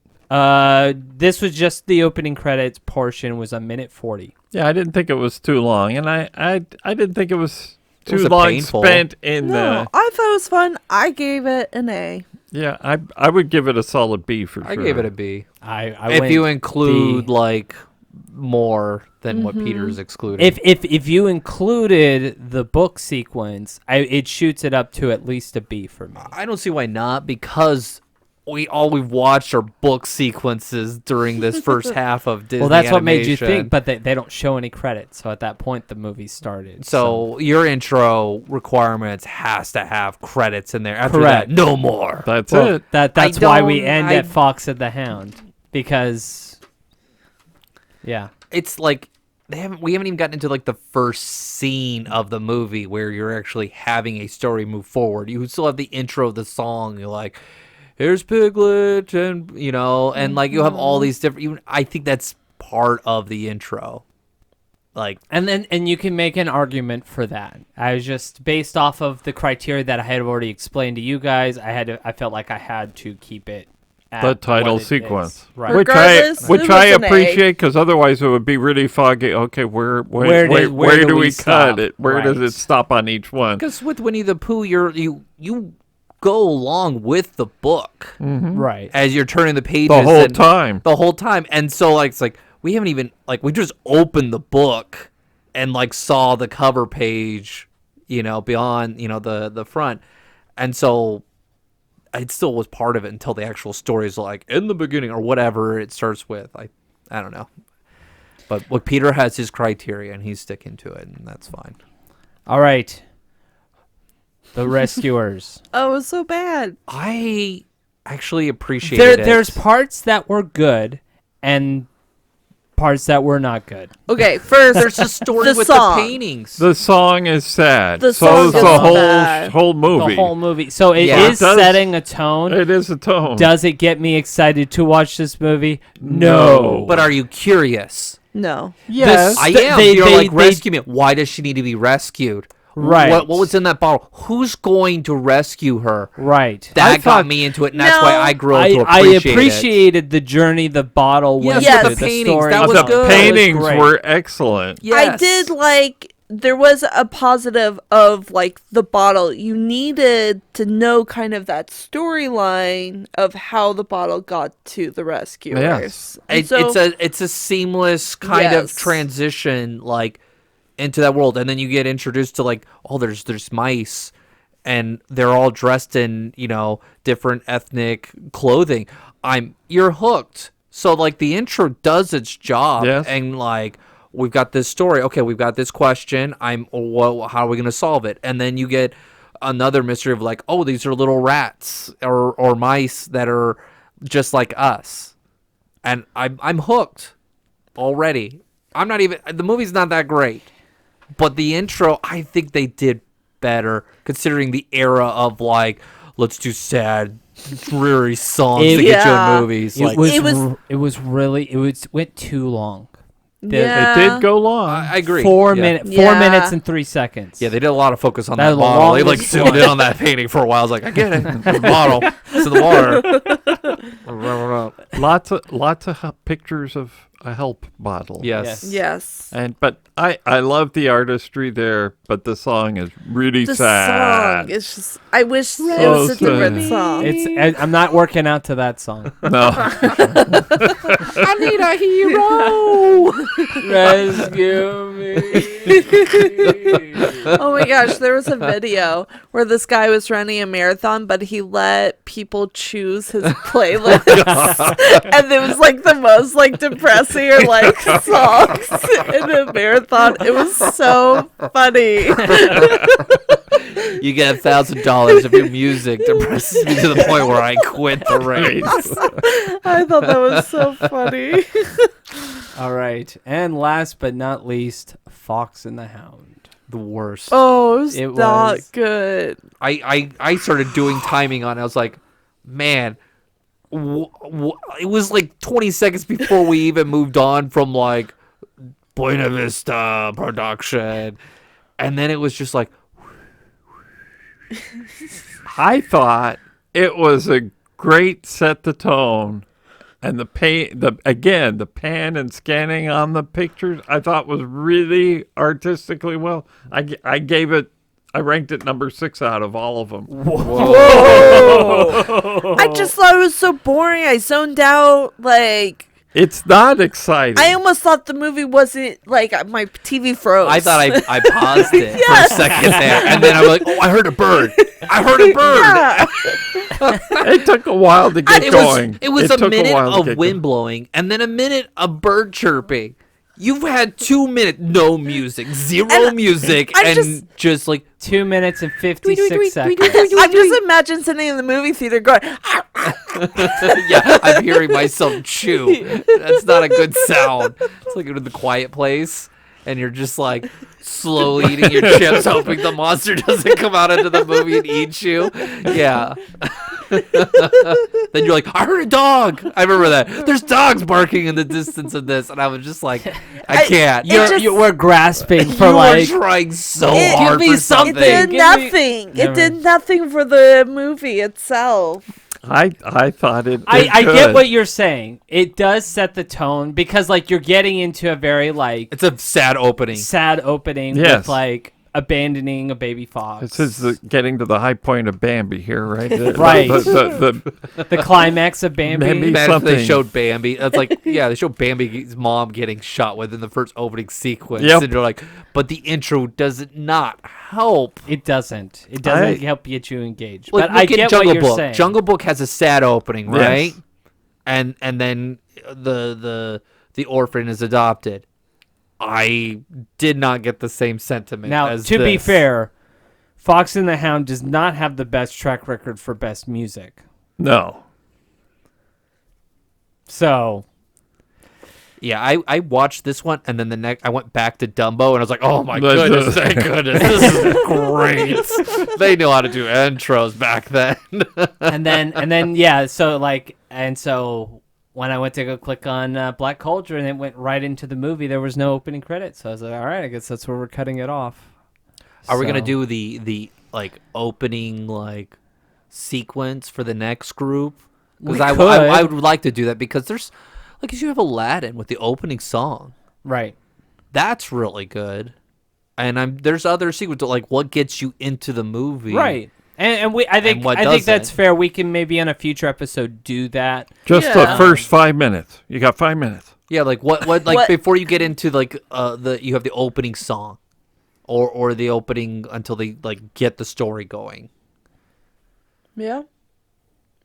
this was just the opening credits portion was 1:40. Yeah, I didn't think it was too long, and I didn't think it was too wasn't long painful. spent in No, I thought it was fun. I gave it an A. Yeah, I would give it a solid B for I sure. gave it a B. I If went you include B. like more than what Peter's excluding. if you included the book sequence, it shoots it up to at least a B for me. I don't see why not because we've watched are book sequences during this first half of Disney. Well, that's what made you animation. think, but they don't show any credits. So at that point, the movie started. So your intro requirements has to have credits in there. After Correct. that, no more. That's Well, it. that's why we don't- end I- at Fox and the Hound because, yeah, It's like we haven't even gotten into like the first scene of the movie where you're actually having a story move forward. You still have the intro of the song. You're like, here's Piglet, and and like you have all these different. I think that's part of the intro. Like, and you can make an argument for that. I was just based off of the criteria that I had already explained to you guys. I felt like I had to keep it at The title what it sequence, is. Right? Regardless, which it I was an A. appreciate, because otherwise it would be really foggy. Okay, where Where do do we we stop? cut it? Where does Right. it stop on each one? because with Winnie the Pooh, you go along with the book Right. as you're turning the pages The whole and- time. the whole time. And so like it's like we haven't even like we just opened the book and like saw the cover page, beyond, the front. And so it still was part of it until the actual story is like in the beginning or whatever it starts with. I don't know. But look, Peter has his criteria and he's sticking to it, and that's fine. All right. The Rescuers. Oh, it was so bad. I actually appreciated it. There's parts that were good and parts that were not good. Okay, first, There's a story the with song. the paintings. The song is sad. The so song is is the whole bad. whole movie. The whole movie. So it is Yeah. It does- setting a tone. It is a tone. Does it get me excited to watch this movie? No. But are you curious? no. Yes. I Th- am. they- You're they- like, they- rescue me. Why does she need to be rescued? Right. What was in that bottle? Who's going to rescue her? Right. That I got thought- me into it, and that's why No. I grew I, up to I appreciate it. appreciated the journey the bottle went Yes, through, the paintings, story. that But was the good. paintings great. were excellent. I did like there was a positive of like the bottle. You needed to know kind of that storyline of how the bottle got to the rescuers. Yes. And so- It's a seamless kind of Yes. transition, like into that world, and then you get introduced to like, oh, there's mice, and they're all dressed in different ethnic clothing. You're hooked. So like the intro does its job, Yes. and like we've got this story. Okay, we've got this question. How are we gonna solve it? And then you get another mystery of like, oh, these are little rats or mice that are just like us, and I'm hooked already. The movie's not that great, but the intro, I think they did better considering the era of like, let's do sad, dreary songs to get you Yeah. in movies. Like, It went too long. yeah. It did go long. I agree. 4 Yeah. minutes, Yeah. 4 minutes and 3 seconds. Yeah, they did a lot of focus on That that was the bottle. They like longest zoomed in one. on that painting for a while. I was like, I get it. The bottle. It's in the water. lots of pictures of a help bottle. Yes. Yes. But I love the artistry there, but the song is really The sad. song is just I wish it was a So different sad. song. I'm not working out to that song. No. I need a hero. Rescue me. Oh my gosh, there was a video where this guy was running a marathon, but he let people choose his playlist. And it was like the most like depressing or like songs in a marathon. It was so funny. You get $1,000 if your music depresses me to the point where I quit the race. I thought that was so funny. All right. And last but not least, Fox and the Hound. The worst. Oh, it It was not was. good. I started doing timing on it. I was like, man, it was like 20 seconds before we even moved on from like Buena Vista production. And then it was just like, I thought it was a great set the tone, and the pan and scanning on the pictures I thought was really artistically well. I ranked it number 6 out of all of them. I just thought it was so boring. I zoned out. Like, It's not exciting. I almost thought the movie wasn't like my TV froze. I thought I paused it for a second there. And then I was like, oh, I heard a bird. I heard a bird. Yeah. It took a while to get going. It was a took minute while to of get wind blowing and then a minute of bird chirping. You've had 2 minutes, no music, zero music, I and just like 2 minutes and 56 seconds. I just imagine sitting in the movie theater going, yeah, I'm hearing myself chew. That's not a good sound. It's like in the quiet place, and you're just like slowly eating your chips, hoping the monster doesn't come out into the movie and eat you. Yeah. Then you're like, I heard a dog. I remember that. There's dogs barking in the distance of this, and I was just like, I can't. You were grasping for You like. were trying so It- hard Give me for something. it did Give me- nothing. Never. It did nothing for the movie itself. I thought it. I get what you're saying. It does set the tone because like you're getting into a very like It's a sad opening. sad opening Yes. with like abandoning a baby fox. This is getting to the high point of Bambi here, right? Right. The the climax of Bambi. Bambi. Imagine if they something. showed Bambi. That's like, yeah, they showed Bambi's mom getting shot within the first opening sequence. Yep. And you're like, but the intro does not help. It doesn't. It doesn't I- help get you engaged. Like, But I look at get Jungle what you're Book. saying. Jungle Book has a sad opening, Yes. right? And then the orphan is adopted. I did not get the same sentiment. Now, as to be this. fair, Fox and the Hound does not have the best track record for best music. no. So, Yeah, I watched this one, and then the next I went back to Dumbo, and I was like, "Oh my That's- goodness, thank goodness, this is great." They know how to do intros back then. and then yeah, so when I went to go click on Black Cauldron, it went right into the movie. There was no opening credits, so I was like, all right, I guess that's where we're cutting it off. Are we gonna So- do the like opening like sequence for the next group? We Because could. I would like to do that because there's like, 'cause you have Aladdin with the opening song. Right. That's really good. And there's other sequences like what gets you into the movie. Right. And I think what that's doesn't. fair. We can maybe on a future episode do that. Just the Yeah. first 5 minutes. You got 5 minutes. Yeah, like what like What- before you get into like you have the opening song. Or the opening until they like get the story going. Yeah.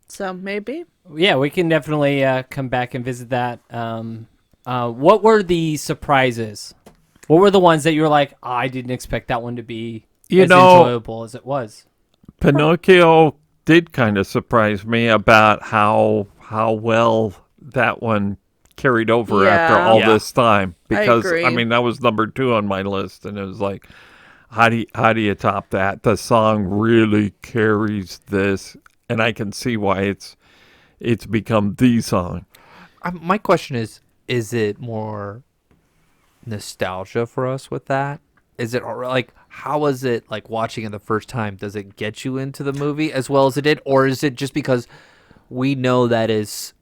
So maybe. Yeah, we can definitely come back and visit that. What were the surprises? What were the ones that you were like, oh, I didn't expect that one to be You as know- enjoyable as it was? Pinocchio did kind of surprise me about how well that one carried over after Yeah. all Yeah. this time. Because agree. I mean that was number 2 on my list, and it was like, how do you top that? The song really carries this, and I can see why it's become the song. My question is it more nostalgia for us with that? Is it like, how is it like watching it the first time? Does it get you into the movie as well as it did? Or is it just because we know that is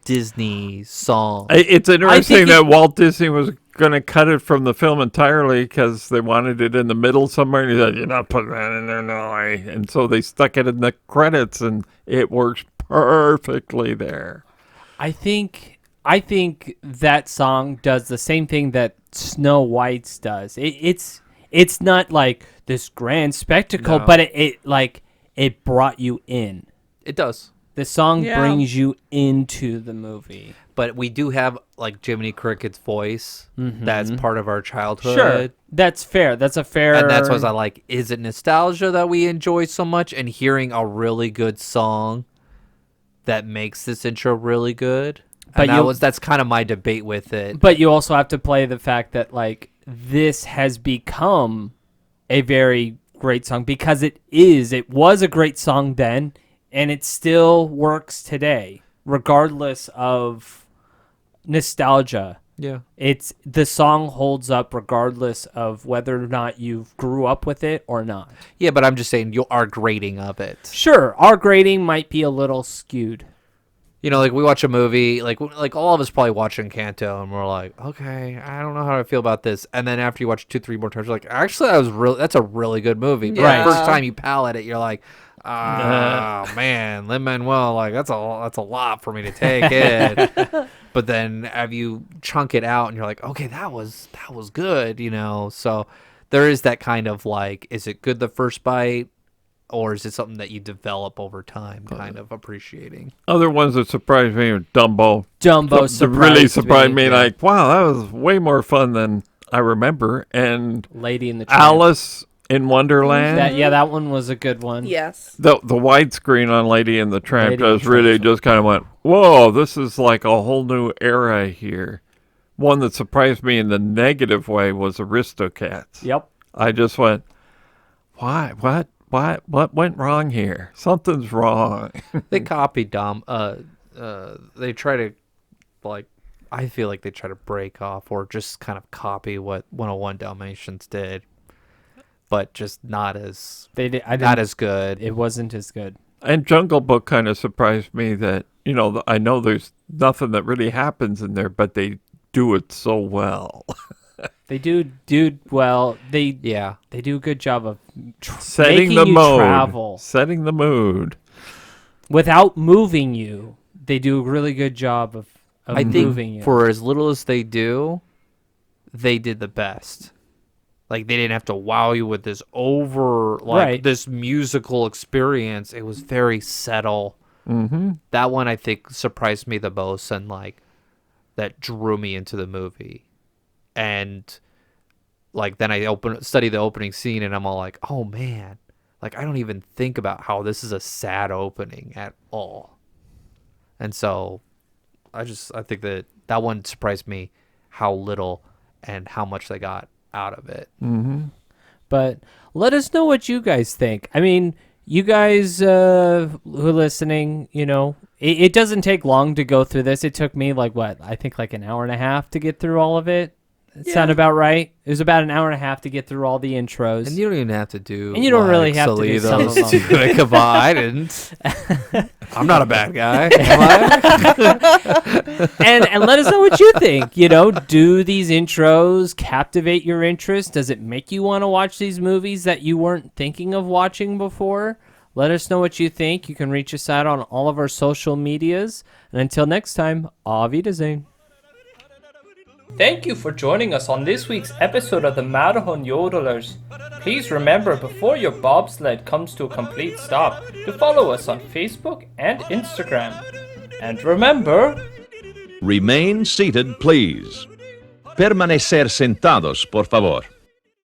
Disney song? It's interesting think that Walt Disney was going to cut it from the film entirely because they wanted it in the middle somewhere. And he said, "You're not putting that in there, no way." And so they stuck it in the credits, and it works perfectly there. I think that song does the same thing that Snow White's does. It's not like this grand spectacle, No. but it brought you in. It does. The song Yeah. brings you into the movie. But we do have like Jiminy Cricket's voice. That's part of our childhood. Sure, that's fair. That's a fair. And that's what I like. Is it nostalgia that we enjoy so much and hearing a really good song that makes this intro really good? But And that's kind of my debate with it. But you also have to play the fact that like this has become a very great song because it was a great song then, and it still works today, regardless of nostalgia. Yeah. It's the song holds up regardless of whether or not you grew up with it or not. Yeah, but I'm just saying our grading of it. Sure, our grading might be a little skewed. You know, like we watch a movie, like all of us probably watch Encanto, and we're like, okay, I don't know how I feel about this. And then after you watch 2-3 more times, you're like, actually, that's a really good movie. But Right. the first time you palate it, you're like, oh man, Lin-Manuel, like that's a lot for me to take in. But then have you chunk it out, and you're like, okay, that was good, you know. So there is that kind of like, is it good the first bite? or is it something that you develop over time, kind of appreciating? Other ones that surprised me are Dumbo. Dumbo That really surprised me. yeah. Like, wow, that was way more fun than I remember. And Lady in the Tramp. Alice in Wonderland. That one was a good one. Yes. The widescreen on Lady and the Tramp Lady and the just really Tramp. just kind of went, whoa, this is like a whole new era here. One that surprised me in the negative way was Aristocats. Yep. I just went, why? What went wrong here? Something's wrong. They copied they try to, like, I feel like they try to break off or just kind of copy what 101 Dalmatians did, but just not as not as good. It wasn't as good. And Jungle Book kind of surprised me that, I know there's nothing that really happens in there, but they do it so well. They do well. They Yeah. do a good job of Setting making the you mode. travel Setting the mood. without moving you. They do a really good job of I moving think you. for as little as they do, they did the best. Like, they didn't have to wow you with this Right. this musical experience. It was very subtle. Mm-hmm. That one I think surprised me the most, and like that drew me into the movie. And like then I study the opening scene, and I'm all like, oh man, like I don't even think about how this is a sad opening at all. And so I think that one surprised me how little and how much they got out of it. Mm-hmm. But let us know what you guys think. I mean, you guys who are listening, it doesn't take long to go through this. It took me I think like an hour and a half to get through all of it. Sound about right? It was about an hour and a half to get through all the intros. And you don't even have to do. And you don't really have to do some of them. Come on, I didn't. I'm not a bad guy. Am I? and let us know what you think. Do these intros captivate your interest? Does it make you want to watch these movies that you weren't thinking of watching before? Let us know what you think. You can reach us out on all of our social medias. And until next time, Auf Wiedersehen. Thank you for joining us on this week's episode of the Matterhorn Yodelers. Please remember, before your bobsled comes to a complete stop, to follow us on Facebook and Instagram. And remember... Remain seated, please. Permanecer sentados, por favor.